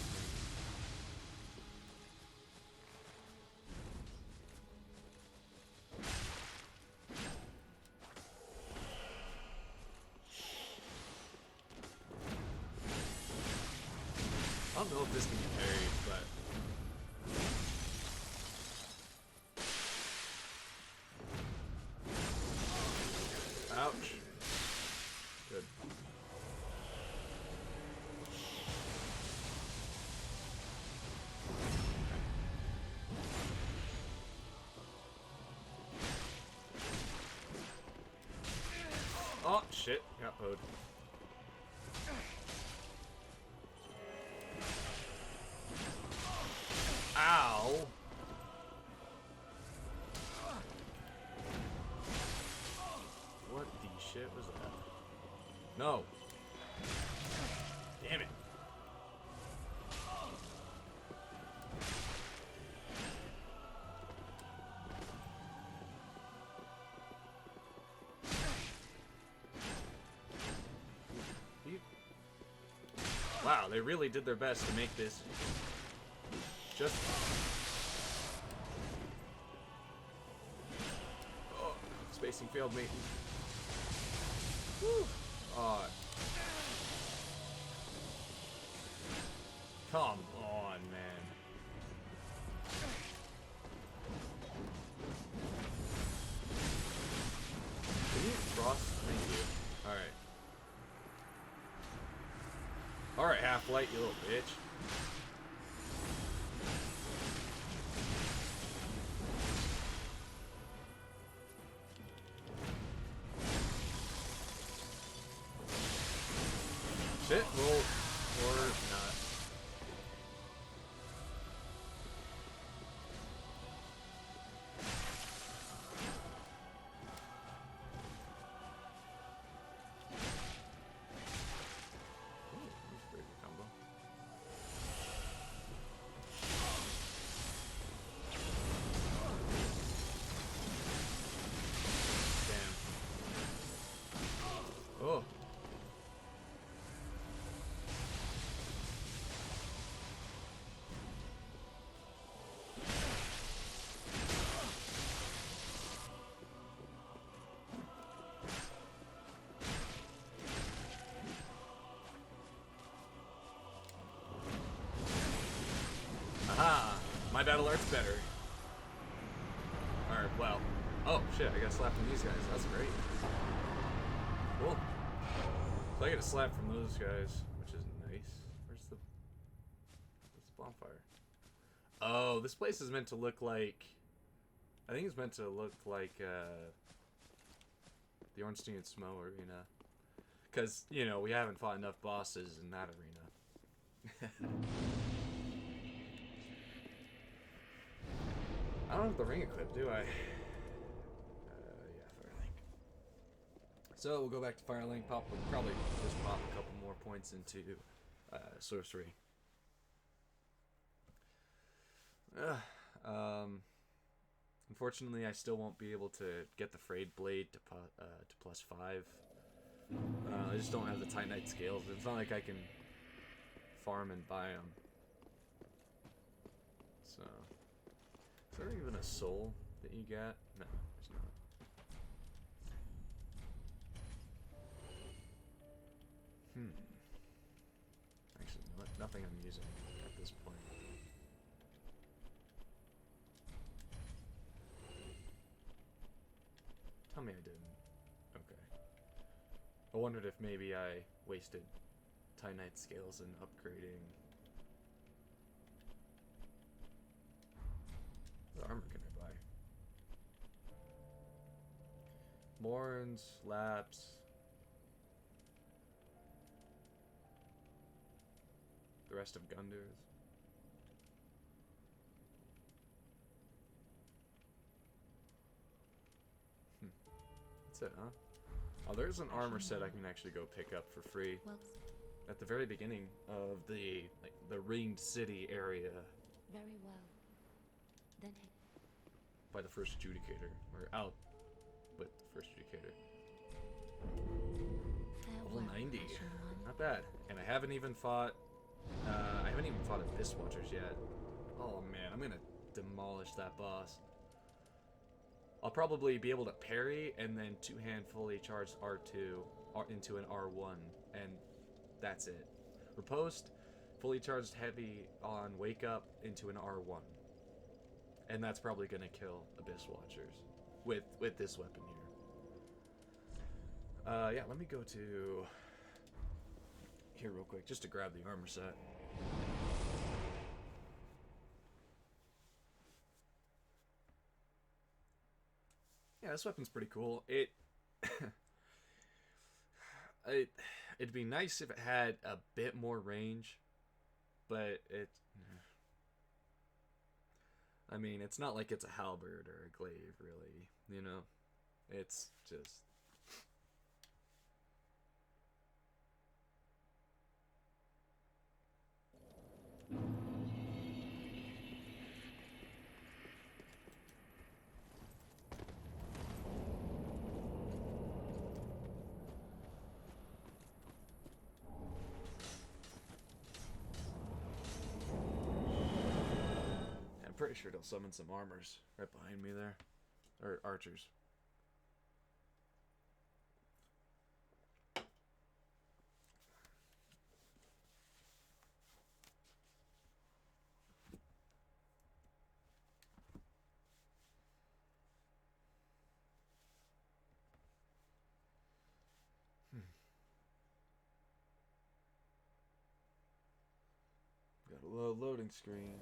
I don't know if this can be parried, but ouch. Good. Oh shit, got bowed. Ow. What the shit was that? No. Damn it. Wow, they really did their best to make this just. Oh, spacing failed me. Woo. Come on, man. Can you frost? Thank you. Alright. Alright, Half-Light, you little bitch. Shit, roll or not. Ooh, that's a pretty good combo. Damn. Oh. Aha! My battle art's better. Or, well. Oh, shit, I got slapped from these guys. That's great. Cool. So I get a slap from those guys, which is nice. Where's the bonfire? Oh, this place is meant to look like... I think it's meant to look like, the Ornstein and Smo arena. Because, you know, we haven't fought enough bosses in that arena. I don't have the ring equipped, do I? Yeah, Firelink. So we'll go back to Firelink. Probably just pop a couple more points into sorcery. Unfortunately, I still won't be able to get the Frayed Blade to +5. I just don't have the Titanite scales. It's not like I can farm and buy them. So, is there even a soul that you get? No, there's not. Actually, nothing I'm using at this point. Tell me I didn't. Okay. I wondered if maybe I wasted Titanite scales in upgrading. What armor can I buy? Morns, Laps. The rest of Gunders. That's it, huh? Oh, there's an armor set I can actually go pick up for free Well, at the very beginning of the ringed city area very well. Then by the first adjudicator, or out with the first adjudicator. Level 90, not bad. And I haven't even fought Abyss Watchers yet. Oh man, I'm gonna demolish that boss. I'll probably be able to parry and then two-hand fully charged R2 into an R1, and that's it. Riposte, fully charged heavy on Wake Up into an R1. And that's probably going to kill Abyss Watchers with this weapon here. Yeah, let me go to here real quick just to grab the armor set. Yeah, this weapon's pretty cool. It'd be nice if it had a bit more range, but I mean, it's not like it's a halberd or a glaive, really. You know, it's just. Pretty sure they'll summon some armors right behind me there. Or archers. Got a loading screen.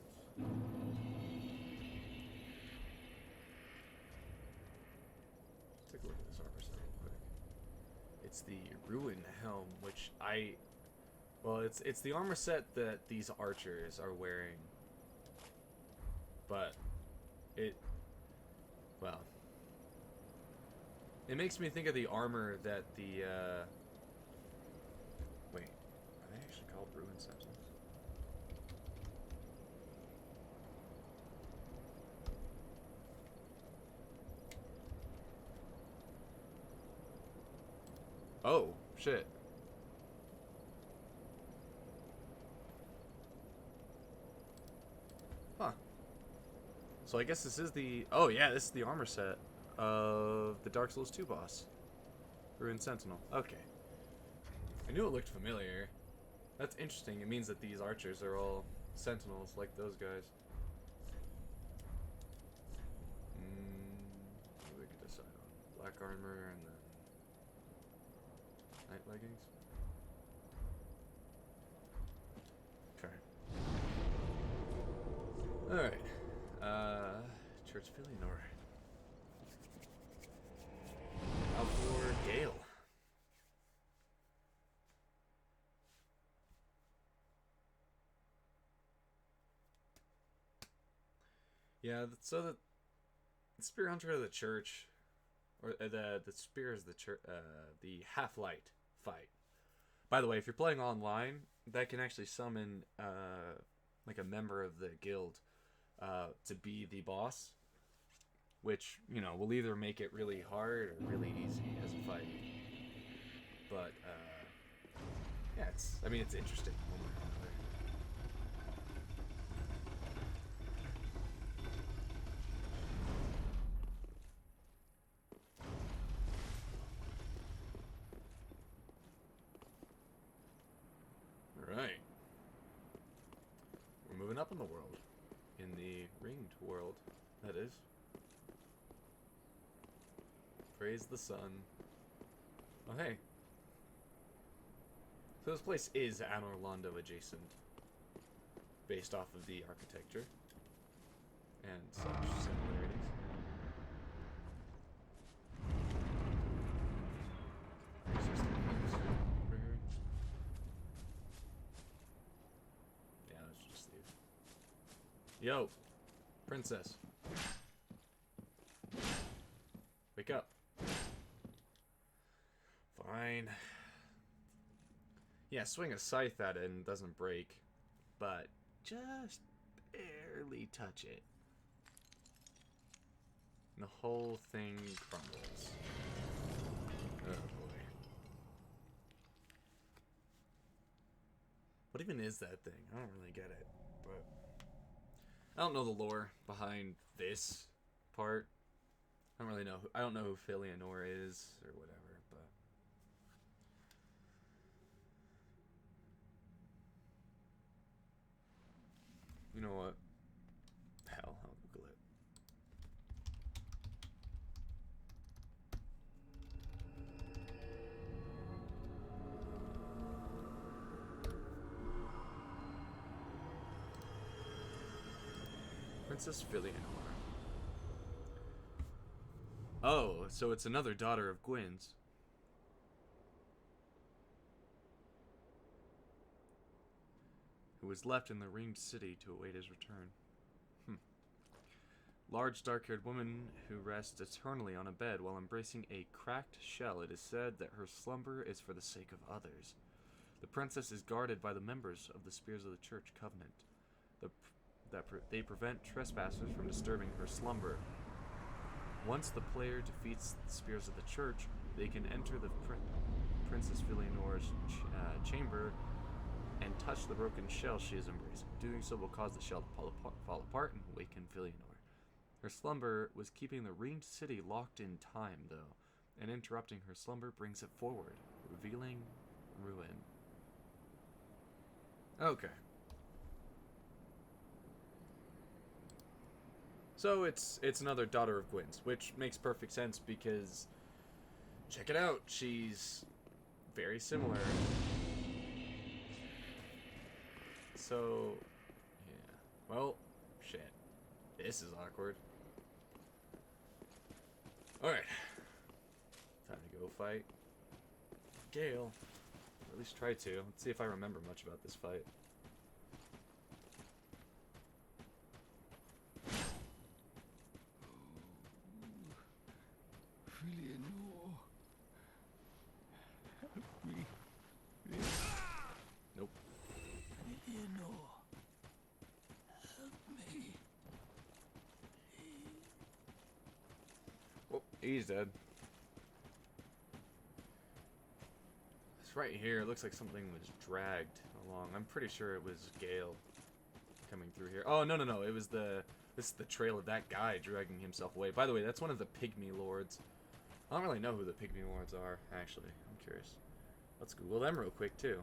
Take a look at this armor set real quick. It's the Ruin Helm, which I Well, it's the armor set that these archers are wearing. But it well, it makes me think of the armor that the wait, are they actually called Ruin Sentinels? Oh, shit. Huh. So I guess this is the... Oh, yeah, this is the armor set of the Dark Souls 2 boss. Ruined Sentinel. Okay. I knew it looked familiar. That's interesting. It means that these archers are all sentinels like those guys. What we could decide on? Black armor and then... night leggings? Okay. Alright. Church Filianor. Out for Gael. Yeah, so the Spear Hunter of the Church, or the Spear is the church, the Half-Light fight. By the way, if you're playing online, that can actually summon like a member of the guild to be the boss, which, you know, will either make it really hard or really easy as a fight. But yeah, it's interesting. One way or another. Alright. We're moving up in the world. In the ringed world, that is. Praise the sun. Oh, hey. So this place is Anor Londo adjacent. Based off of the architecture. And such similarities. Yeah, let's just leave. Yo, princess. Wake up. Fine. Yeah, swing a scythe at it and it doesn't break. But just barely touch it. And the whole thing crumbles. Oh boy. What even is that thing? I don't really get it. But I don't know the lore behind this part. I don't really know. I don't know who Filianor is or whatever, but you know what? Hell, I'll Google it. Princess Filianor. Oh, so it's another daughter of Gwyn's. Who was left in the ringed city to await his return. Large, dark-haired woman who rests eternally on a bed while embracing a cracked shell. It is said that her slumber is for the sake of others. The princess is guarded by the members of the Spears of the Church Covenant. They prevent trespassers from disturbing her slumber. Once the player defeats the Spears of the Church, they can enter the Princess Filianor's chamber and touch the broken shell she is embracing. Doing so will cause the shell to fall apart and awaken Filianor. Her slumber was keeping the ringed city locked in time, though, and interrupting her slumber brings it forward, revealing ruin. Okay. So it's another daughter of Gwyn's, which makes perfect sense because check it out, she's very similar. So yeah. Well, shit. This is awkward. Alright. Time to go fight Gael. at least try to. Let's see if I remember much about this fight. Nope. Oh, he's dead. It's right here. It looks like something was dragged along. I'm pretty sure it was Gael coming through here. Oh, no. It was this is the trail of that guy dragging himself away. By the way, that's one of the Pygmy Lords. I don't really know who the Pygmy Lords are, actually. I'm curious. Let's Google them real quick, too.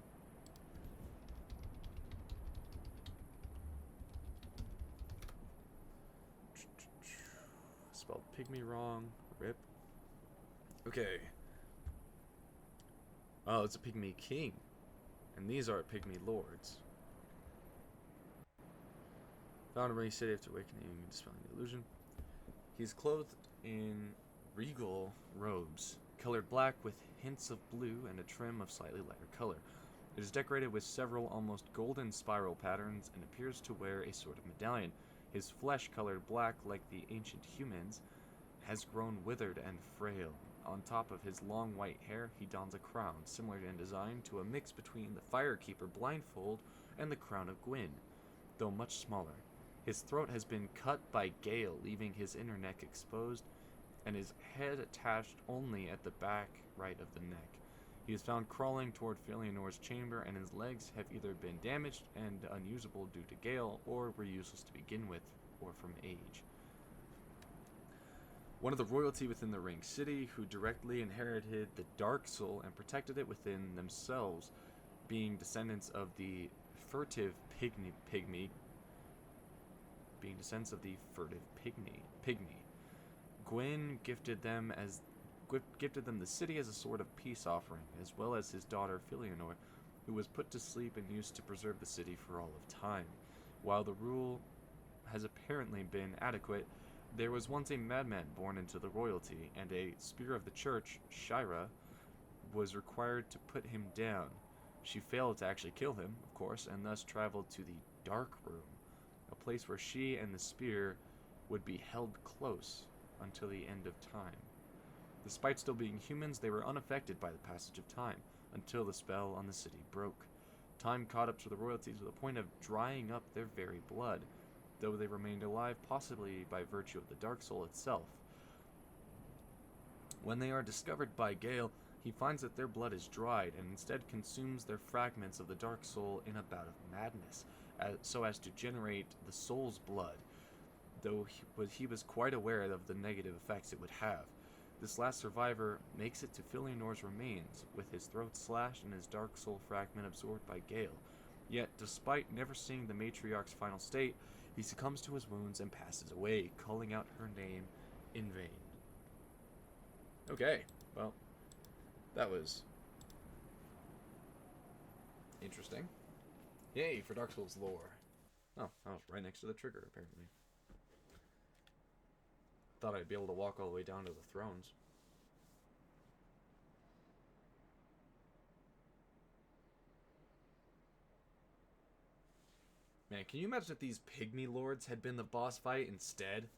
Spelled Pygmy wrong. Rip. Okay. Oh, it's a Pygmy King. And these are Pygmy Lords. Found a rainy city after awakening and dispelling the illusion. He's clothed in regal robes, colored black with hints of blue and a trim of slightly lighter color. It is decorated with several almost golden spiral patterns and appears to wear a sort of medallion. His flesh, colored black like the ancient humans, has grown withered and frail. On top of his long white hair, he dons a crown, similar in design to a mix between the Firekeeper blindfold and the crown of Gwyn, though much smaller. His throat has been cut by Gael, leaving his inner neck exposed, and his head attached only at the back right of the neck. He is found crawling toward Fëanor's chamber, and his legs have either been damaged and unusable due to Gael, or were useless to begin with, or from age. One of the royalty within the Ring City, who directly inherited the Dark Soul and protected it within themselves, being descendants of the furtive pygmy. Gwyn gifted them the city as a sort of peace offering, as well as his daughter Fëanor, who was put to sleep and used to preserve the city for all of time. While the rule has apparently been adequate, there was once a madman born into the royalty, and a spear of the church, Shira, was required to put him down. She failed to actually kill him, of course, and thus traveled to the Dark Room, a place where she and the spear would be held close until the end of time. Despite still being humans, they were unaffected by the passage of time, until the spell on the city broke. Time caught up to the royalties to the point of drying up their very blood, though they remained alive possibly by virtue of the Dark Soul itself. When they are discovered by Gael, he finds that their blood is dried, and instead consumes their fragments of the Dark Soul in a bout of madness, so as to generate the Soul's blood, though he was quite aware of the negative effects it would have. This last survivor makes it to Fëanor's remains, with his throat slashed and his Dark Soul fragment absorbed by Gael. Yet, despite never seeing the matriarch's final state, he succumbs to his wounds and passes away, calling out her name in vain. Okay, well, that was interesting. Yay for Dark Souls lore. Oh, I was right next to the trigger, apparently. Thought I'd be able to walk all the way down to the thrones. Man, can you imagine if these Pygmy Lords had been the boss fight instead?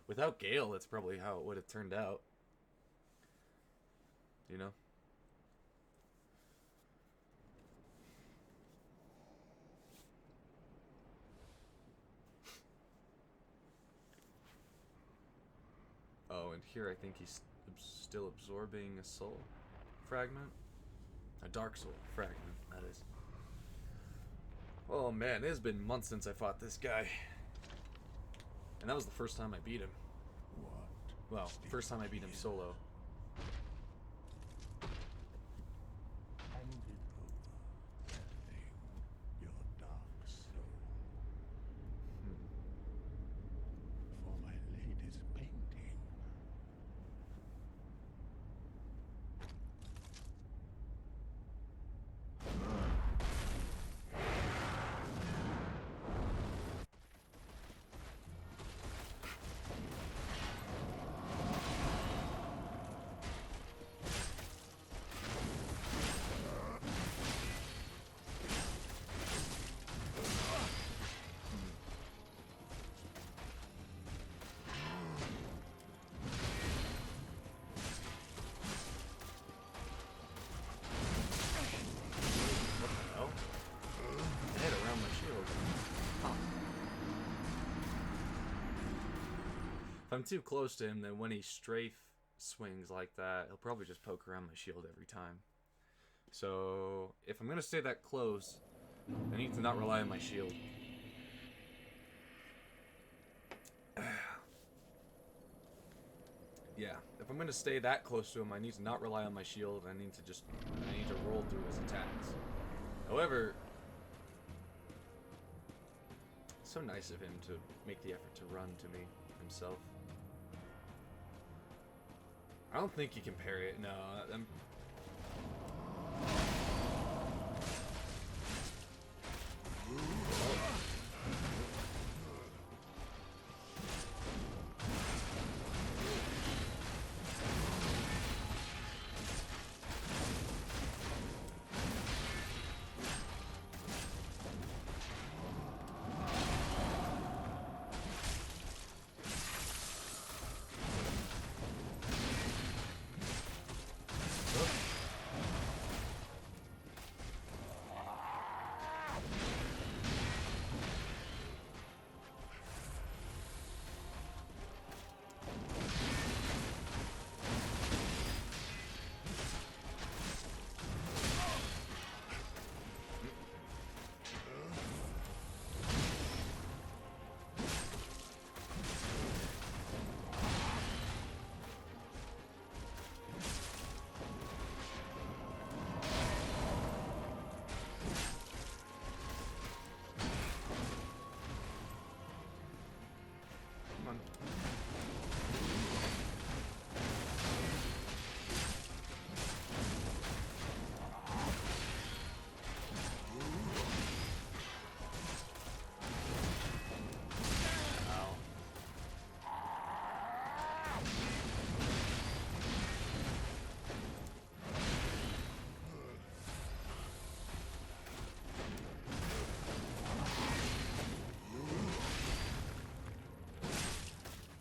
Without Gael, that's probably how it would have turned out. You know? Oh, and here I think he's still absorbing a soul fragment. A Dark Soul fragment, that is. Oh man, it has been months since I fought this guy. And that was the first time I beat him. Well, first time I beat him solo. I'm too close to him, then when he strafe swings like that, he'll probably just poke around my shield every time. So, if I'm going to stay that close, I need to not rely on my shield. Yeah, if I'm going to stay that close to him, I need to not rely on my shield. I need to roll through his attacks. However, it's so nice of him to make the effort to run to me himself. I don't think you can parry it. No, I'm...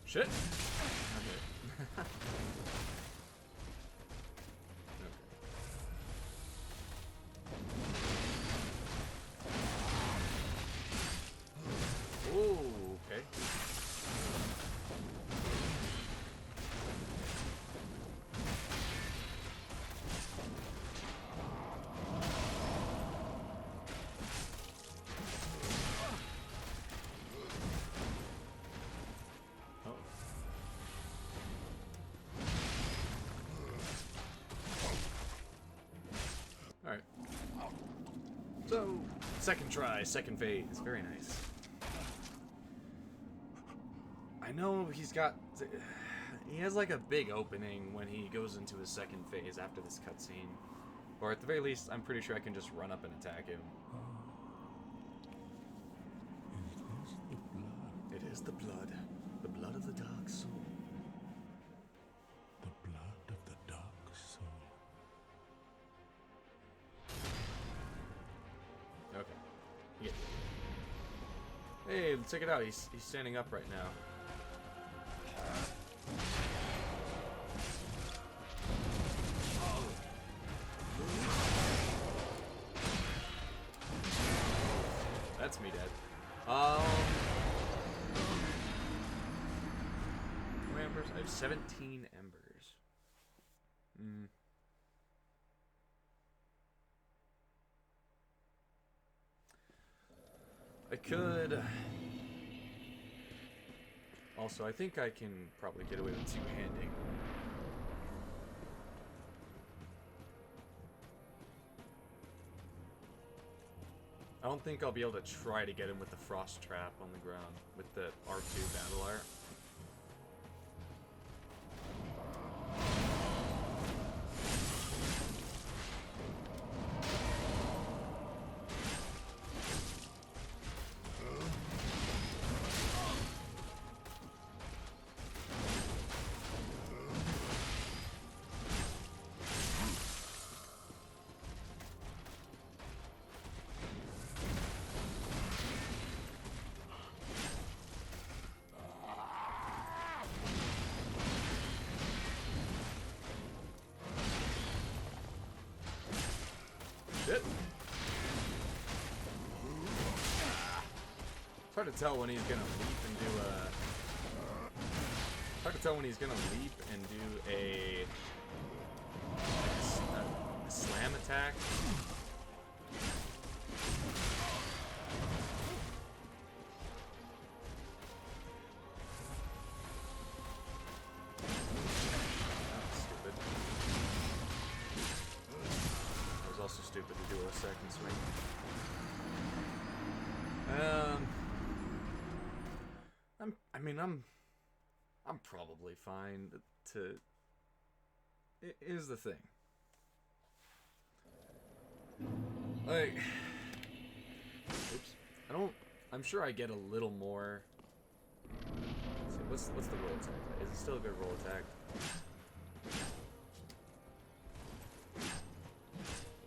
Shit! Okay. Ooh, okay. Alright. So, second try, second phase. Very nice. I know he's got... He has like a big opening when he goes into his second phase after this cutscene. Or at the very least, I'm pretty sure I can just run up and attack him. It is the blood. The blood of the dark soul. The blood of the dark soul. Okay. Yeah. Hey, check it out. He's standing up right now. That's me dead. How many embers? I have 17 embers. I could... Also, I think I can probably get away with two-handing. I don't think I'll be able to try to get him with the frost trap on the ground with the R2 battle art. Shit. It's hard to tell when he's gonna leap and do a... tell when he's gonna leap and do a slam attack. Stupid. That was also stupid to do a second swing. I'm probably fine to. Here's the thing. Like, oops. I'm sure I get a little more. Let's see, what's the roll attack? Is it still a good roll attack?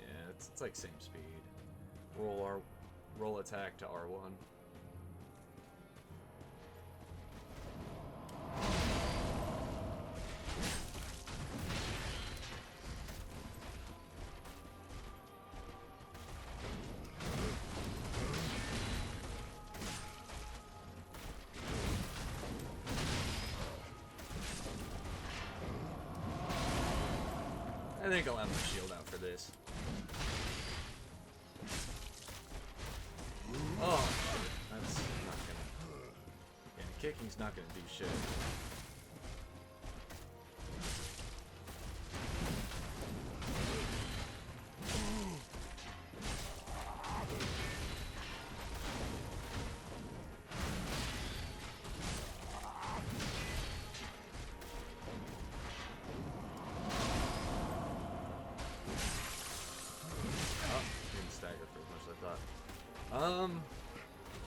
Yeah, it's like same speed. Roll attack to R1. I think I'll have my shield out for this. Oh, that's not gonna. Yeah, kicking's not gonna do shit.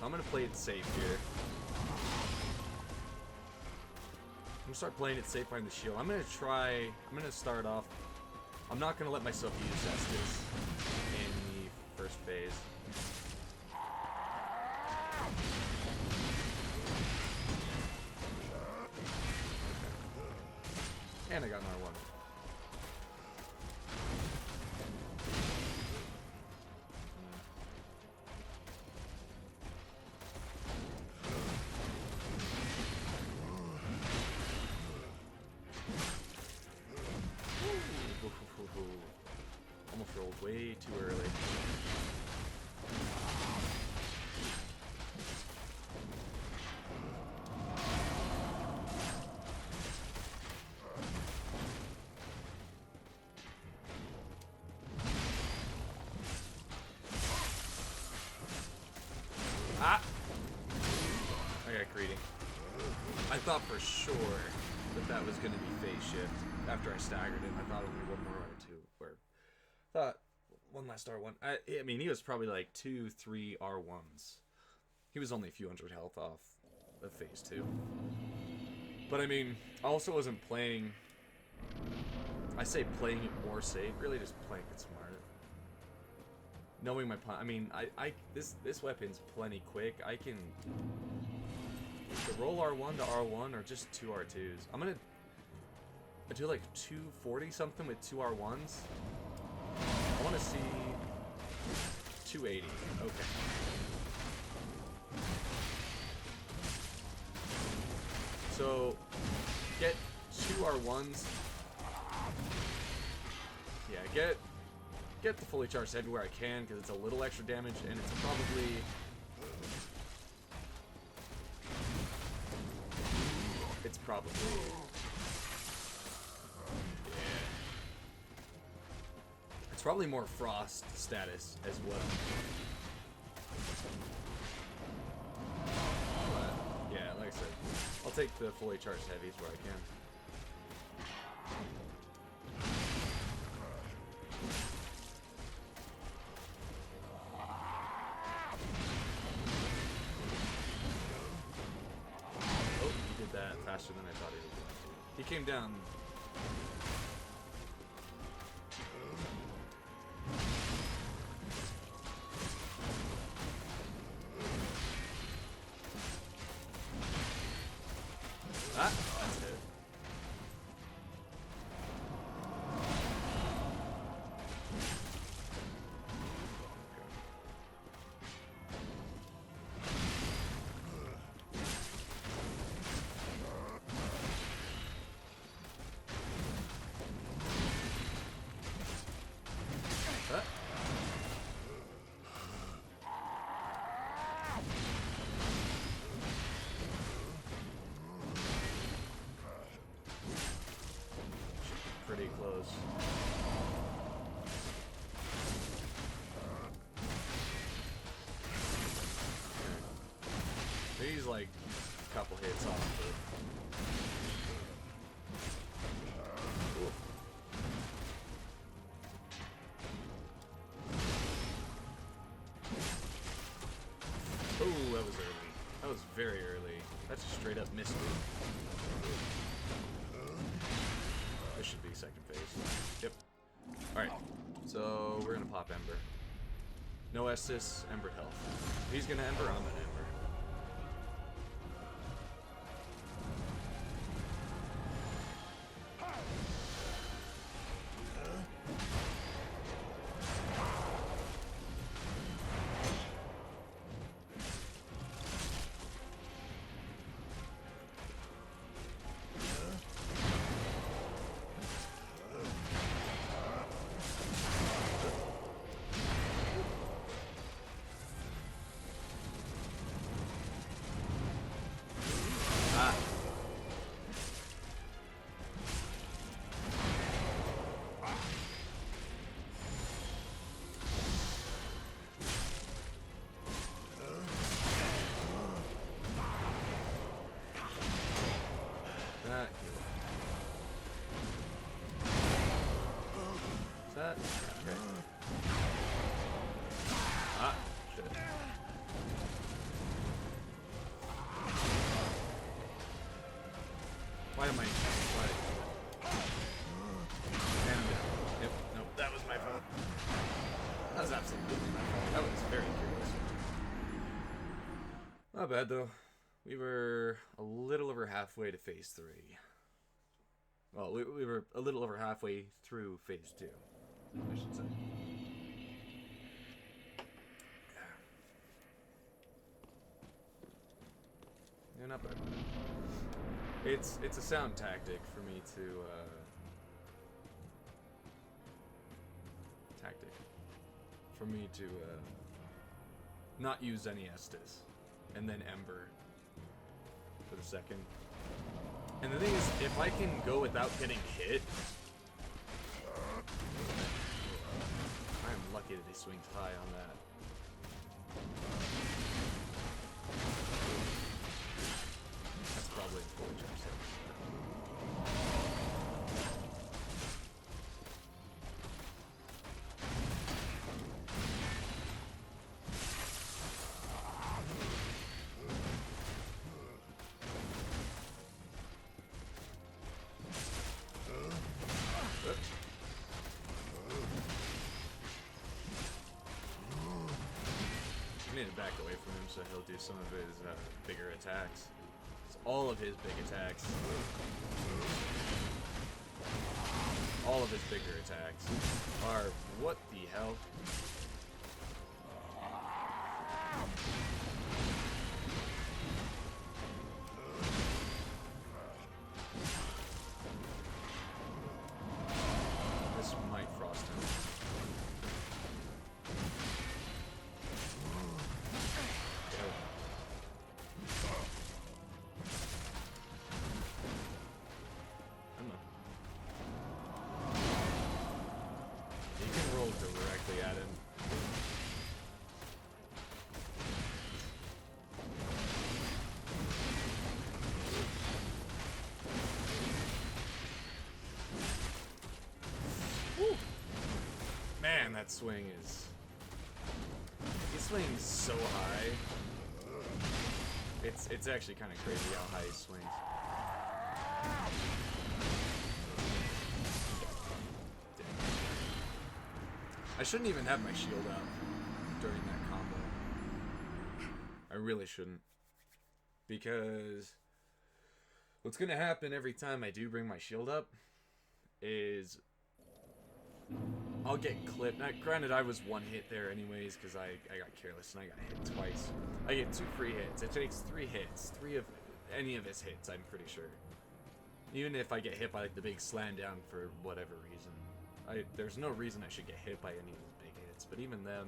I'm gonna play it safe here. I'm gonna start playing it safe behind the shield. I'm gonna start off. I'm not gonna let myself use Estus in the first phase. And I got another one. Almost rolled way too early. Ah! I got greedy. I thought for sure that was going to be phase shift after I staggered him. I thought only one more R2. Or thought one last R1. I mean, he was probably like 2-3 R1s. He was only a few hundred health off of phase 2. But I mean, I also wasn't playing. I say playing it more safe, really just playing it smart. Knowing my plan. I mean, this weapon's plenty quick. I can roll R1 to R1 or just 2 R2s. I'm gonna do like 240 something with 2 R1s. I want to see 280. Okay. So get 2 R1s. Yeah, get the fully charged everywhere I can because it's a little extra damage and it's probably. It's probably. Yeah. It's probably more frost status as well. But, yeah, like I said, I'll take the fully charged heavies where I can. Faster than I thought he was going to. He came down. Ah, that's it. he's like a couple hits off. Oh, that was early. That was very early. That's a straight up missed me. This should be second phase. Yep. Alright. So we're gonna pop Ember. No Estus, Ember health. He's gonna Ember, I'm gonna Ember. That? Okay. Ah, shit. Why am I... Why? And, yep, nope, that was my fault. That was absolutely my fault. That was very curious. Not bad, though. We were a little over halfway to phase 3. Well, we were a little over halfway through phase 2. I should say. Yeah, not bad. It's a sound tactic for me to not use any Estus and then Ember for the second. And the thing is, if I can go without getting hit, I'm lucky that he swings high on that. That's probably a full jump set. I need to back away from him so he'll do some of his bigger attacks. It's all of his big attacks. All of his bigger attacks are... What the hell? This might frost him. Directly at him. Woo. Man, that swing is... He swings so high. It's actually kind of crazy how high he swings. I shouldn't even have my shield up during that combo. I really shouldn't. Because what's going to happen every time I do bring my shield up is I'll get clipped. Now, granted, I was one hit there anyways because I got careless and I got hit twice. I get 2 free hits. It takes 3 hits. 3 of any of his hits, I'm pretty sure. Even if I get hit by like the big slam down for whatever reason. There's no reason I should get hit by any of those big hits, but even them...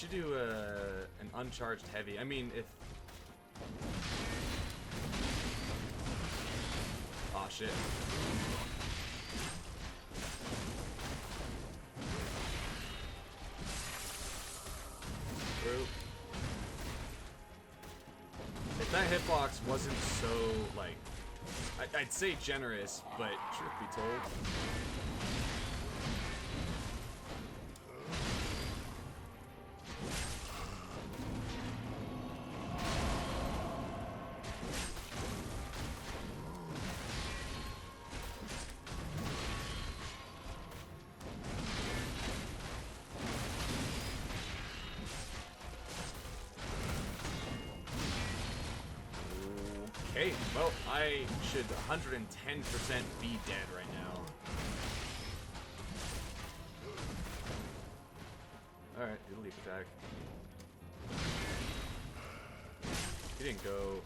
should do an uncharged heavy. I mean, if... Aw, shit. Through. If that hitbox wasn't so, like... I'd say generous, but truth be told... Okay, well, I should 110% be dead right now. Alright, it'll leap attack. He didn't go.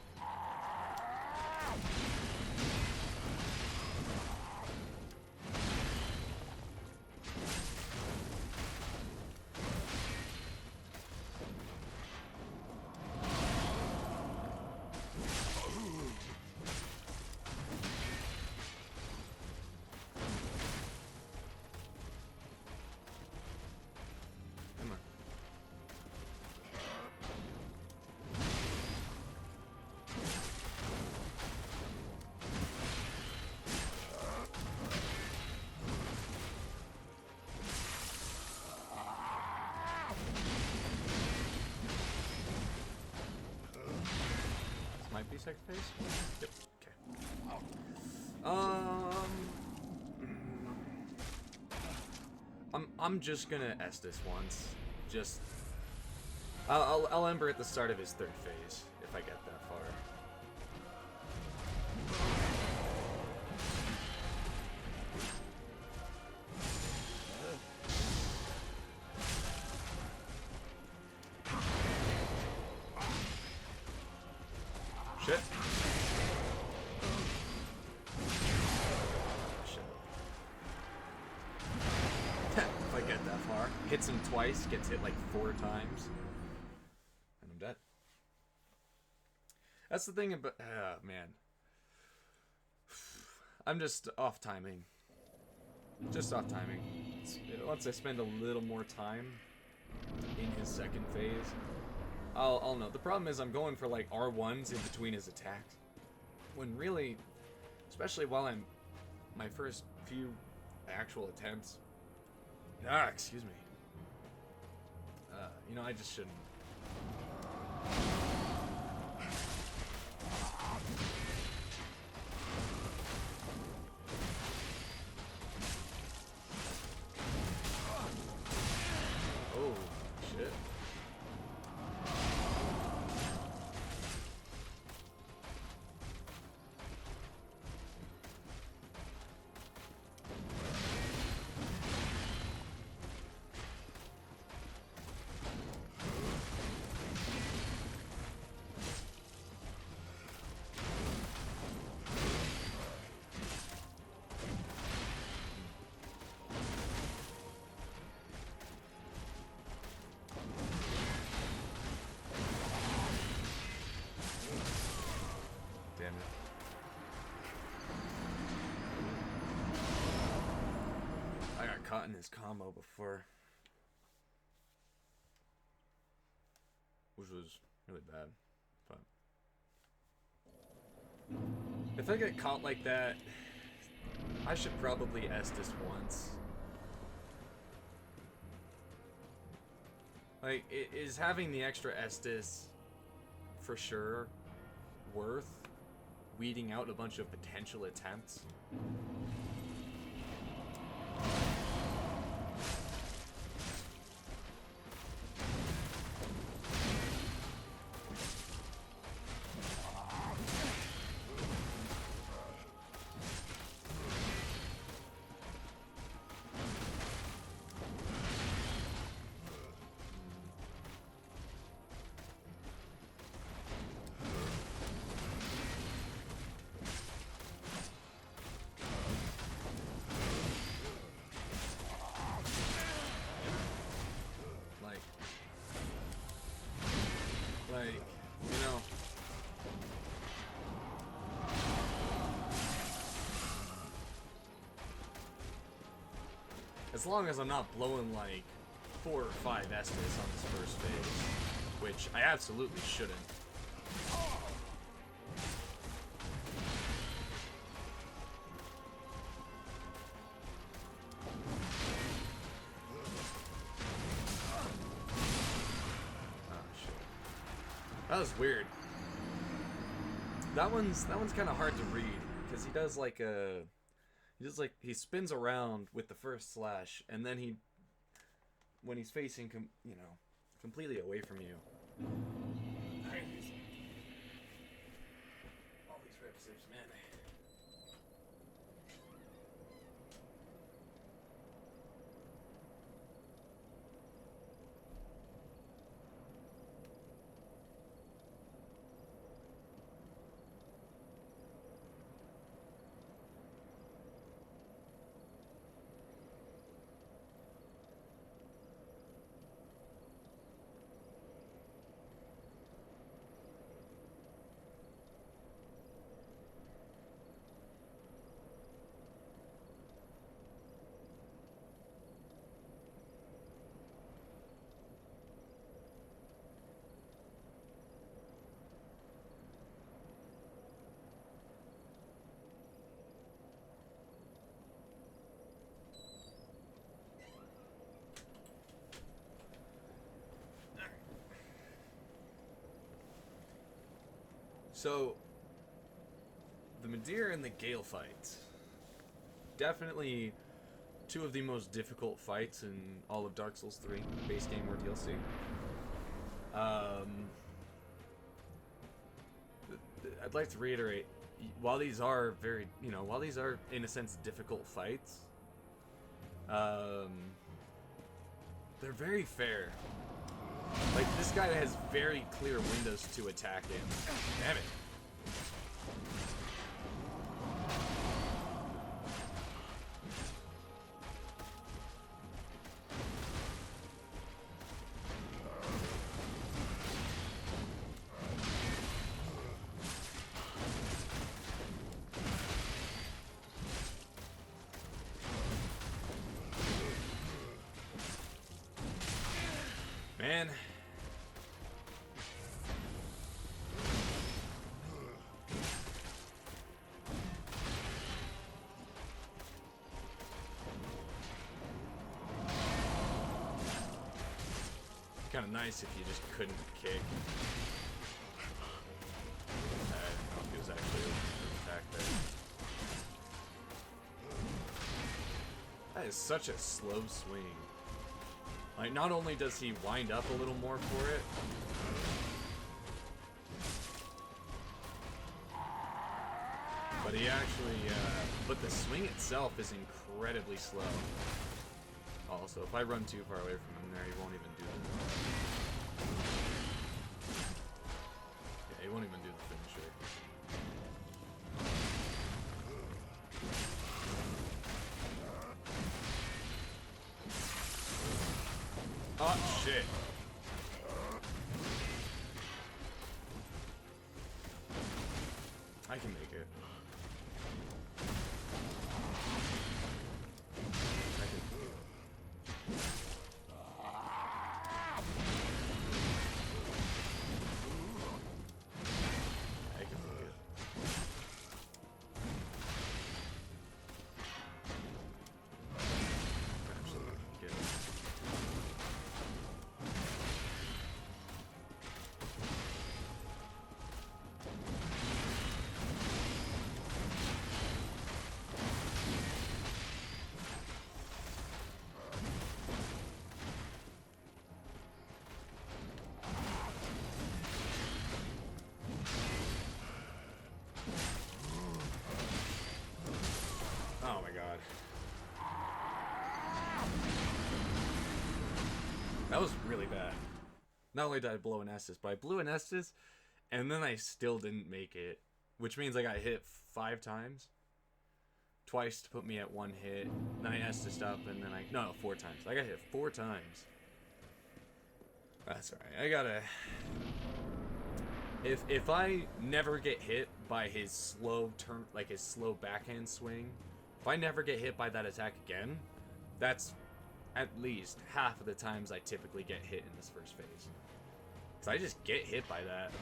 Might be second phase? Yep. Okay. I'm just gonna Estus once. Just I'll Ember at the start of his third phase if I get that far. Shit. Shit. If I get that far. Hits him twice, gets hit like 4 times. And I'm dead. That's the thing about... man. I'm just off timing. Just off timing. Once I spend a little more time in his second phase... I'll know. The problem is I'm going for like R1s in between his attacks. When really, especially while I'm my first few actual attempts. Excuse me. You know, I just shouldn't. Oh, shit. Damn it. I got caught in his combo before. Which was really bad. But if I get caught like that, I should probably Estus once. Like, is having the extra Estus for sure worth weeding out a bunch of potential attempts? Like, you know. As long as I'm not blowing like 4 or 5 Estus on this first phase, which I absolutely shouldn't. That was weird. That one's kind of hard to read because he does like he spins around with the first slash, and then when he's facing completely away from you. All these rep sips, man. So, the Midir and the Gael fights. Definitely two of the most difficult fights in all of Dark Souls 3, base game or DLC. I'd like to reiterate, while these are while these are in a sense difficult fights, they're very fair. Like, this guy has very clear windows to attack in. Damn it. Man. Kind of nice if you just couldn't kick. I don't know if he was actually able to attack there. That is such a slow swing. Like, not only does he wind up a little more for it, but he actually, but the swing itself is incredibly slow. Also, if I run too far away from him there, he won't even do it. Yeah, he won't even do the finisher. Oh, shit. I can make it. Oh my god. That was really bad. Not only did I blow an Estus, but I blew an Estus, and then I still didn't make it. Which means I got hit 5 times. Twice to put me at 1 hit. Then I Estus'd up, and then no, 4 times. I got hit 4 times. That's alright. If I never get hit by his slow turn, like his slow backhand swing, if I never get hit by that attack again, that's at least half of the times I typically get hit in this first phase. Cause I just get hit by that.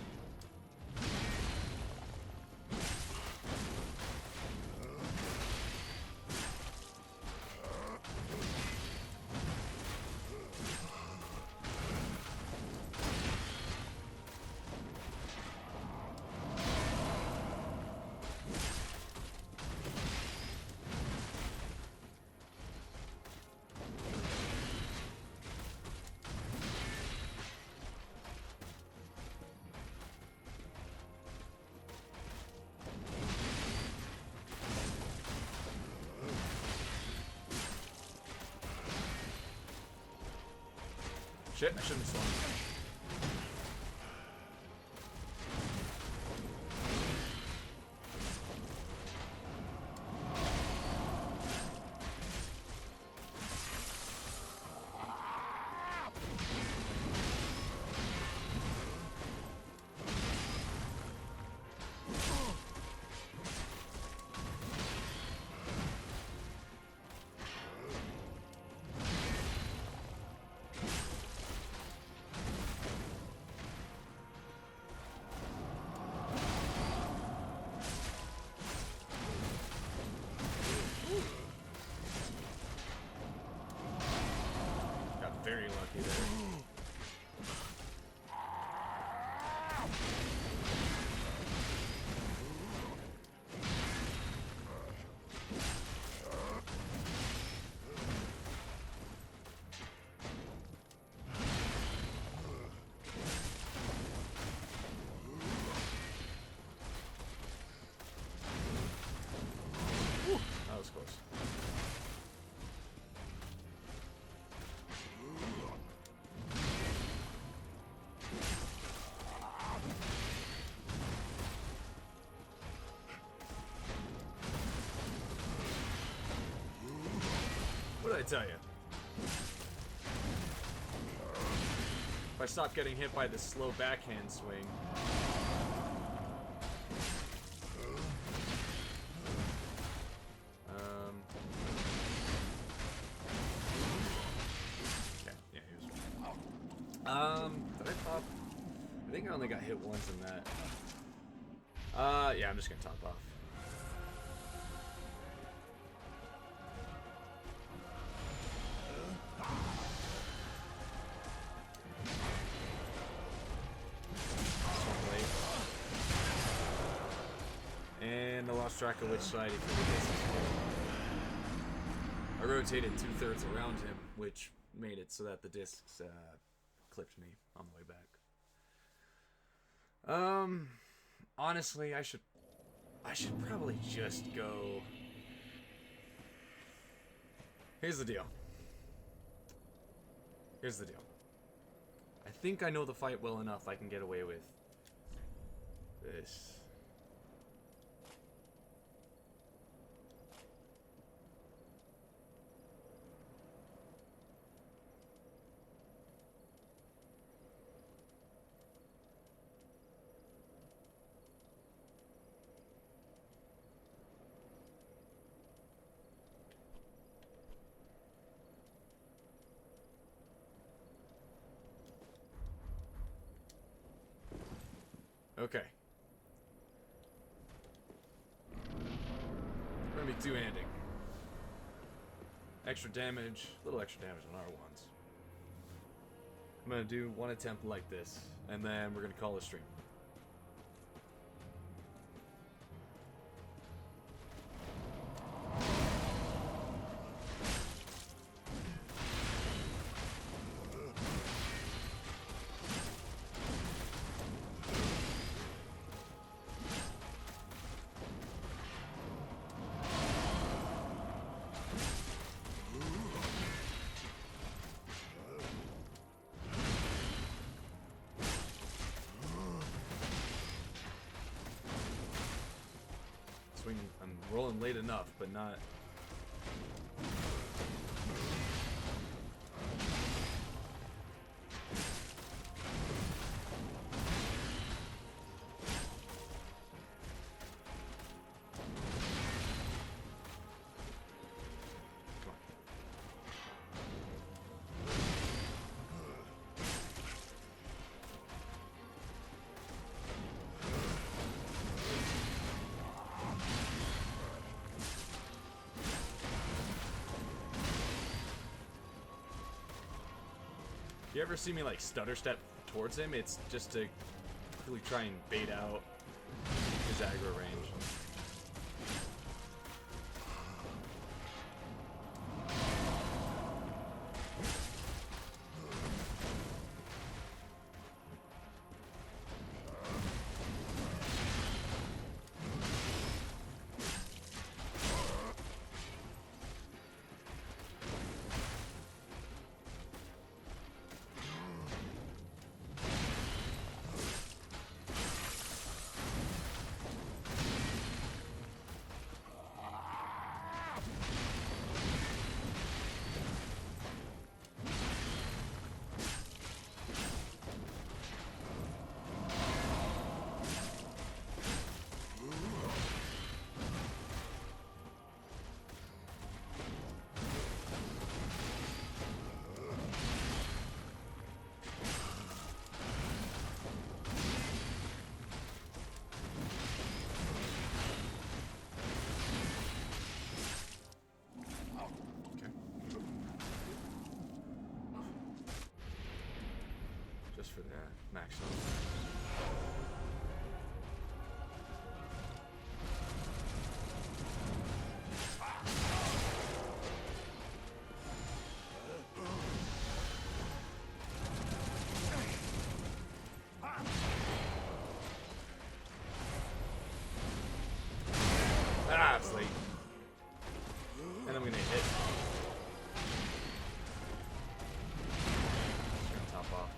Shit, I shouldn't have swung. Very lucky there. Whew, that was close. What did I tell you? If I stop getting hit by the slow backhand swing. Okay, yeah, he was. Did I pop? I think I only got hit once in that. Yeah, I'm just gonna top off. And I lost track of which side he threw the disc. I rotated 2/3 around him, which made it so that the discs clipped me on the way back. Honestly, I should probably just go. Here's the deal. I think I know the fight well enough I can get away with this. Okay. We're gonna be two-handing. Extra damage, a little extra damage on R1s. I'm gonna do one attempt like this, and then we're gonna call a stream. I'm rolling late enough, but not. You ever see me like stutter step towards him? It's just to really try and bait out his aggro range. For that max health. Ah, it's late. And I'm gonna hit. Just gonna top off.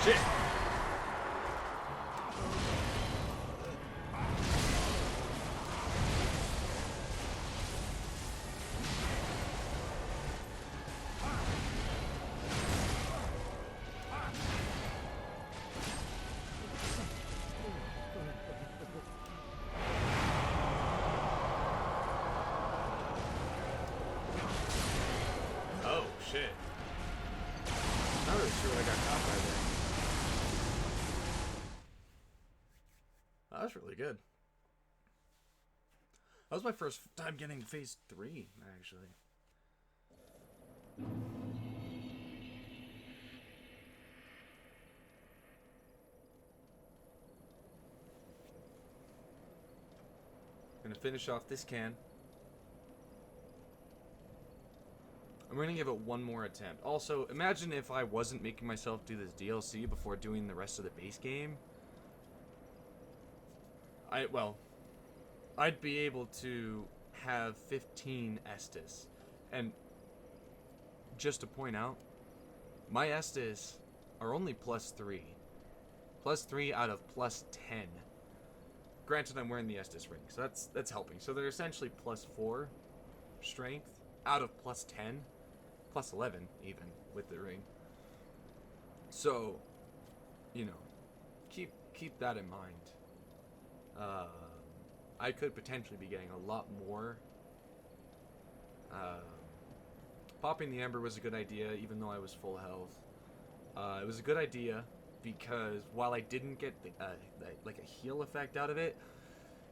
Shit! Oh, shit. Not really sure what I got caught by there. That was really good. That was my first time getting phase 3, actually. Gonna finish off this can. I'm gonna give it one more attempt. Also, imagine if I wasn't making myself do this DLC before doing the rest of the base game. I'd be able to have 15 Estus. And just to point out, my Estus are only +3. +3 out of +10. Granted, I'm wearing the Estus ring, so that's helping. So they're essentially +4 strength out of +10, +11 even with the ring. So, you know, keep that in mind. I could potentially be getting a lot more. Popping the Ember was a good idea, even though I was full health. It was a good idea because while I didn't get like a heal effect out of it,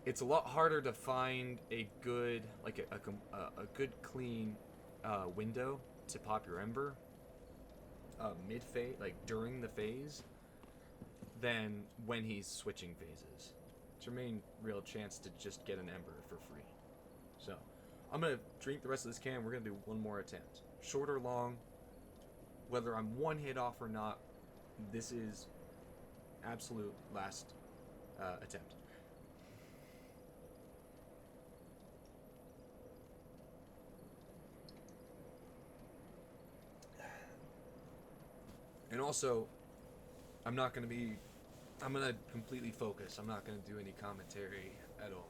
it's a lot harder to find a good a good clean window to pop your Ember mid phase, like during the phase, than when he's switching phases. It's your main real chance to just get an Ember for free. So I'm gonna drink the rest of this can. We're gonna do one more attempt, short or long, whether I'm one hit off or not. This is absolute last attempt. And also, I'm going to completely focus. I'm not going to do any commentary at all.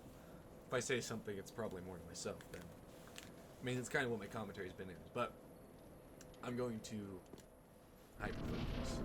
If I say something, it's probably more to myself than, I mean, it's kind of what my commentary's been in. But I'm going to hyper-focus.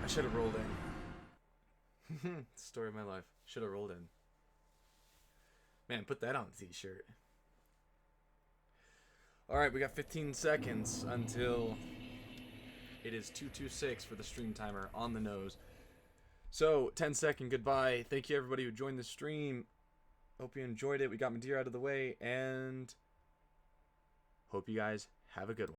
should have rolled in. Story of my life. Should have rolled in. Man, put that on a t-shirt. Alright, we got 15 seconds until it is 2:26 for the stream timer on the nose. So, 10-second goodbye. Thank you everybody who joined the stream. Hope you enjoyed it. We got Midir out of the way, and hope you guys have a good one.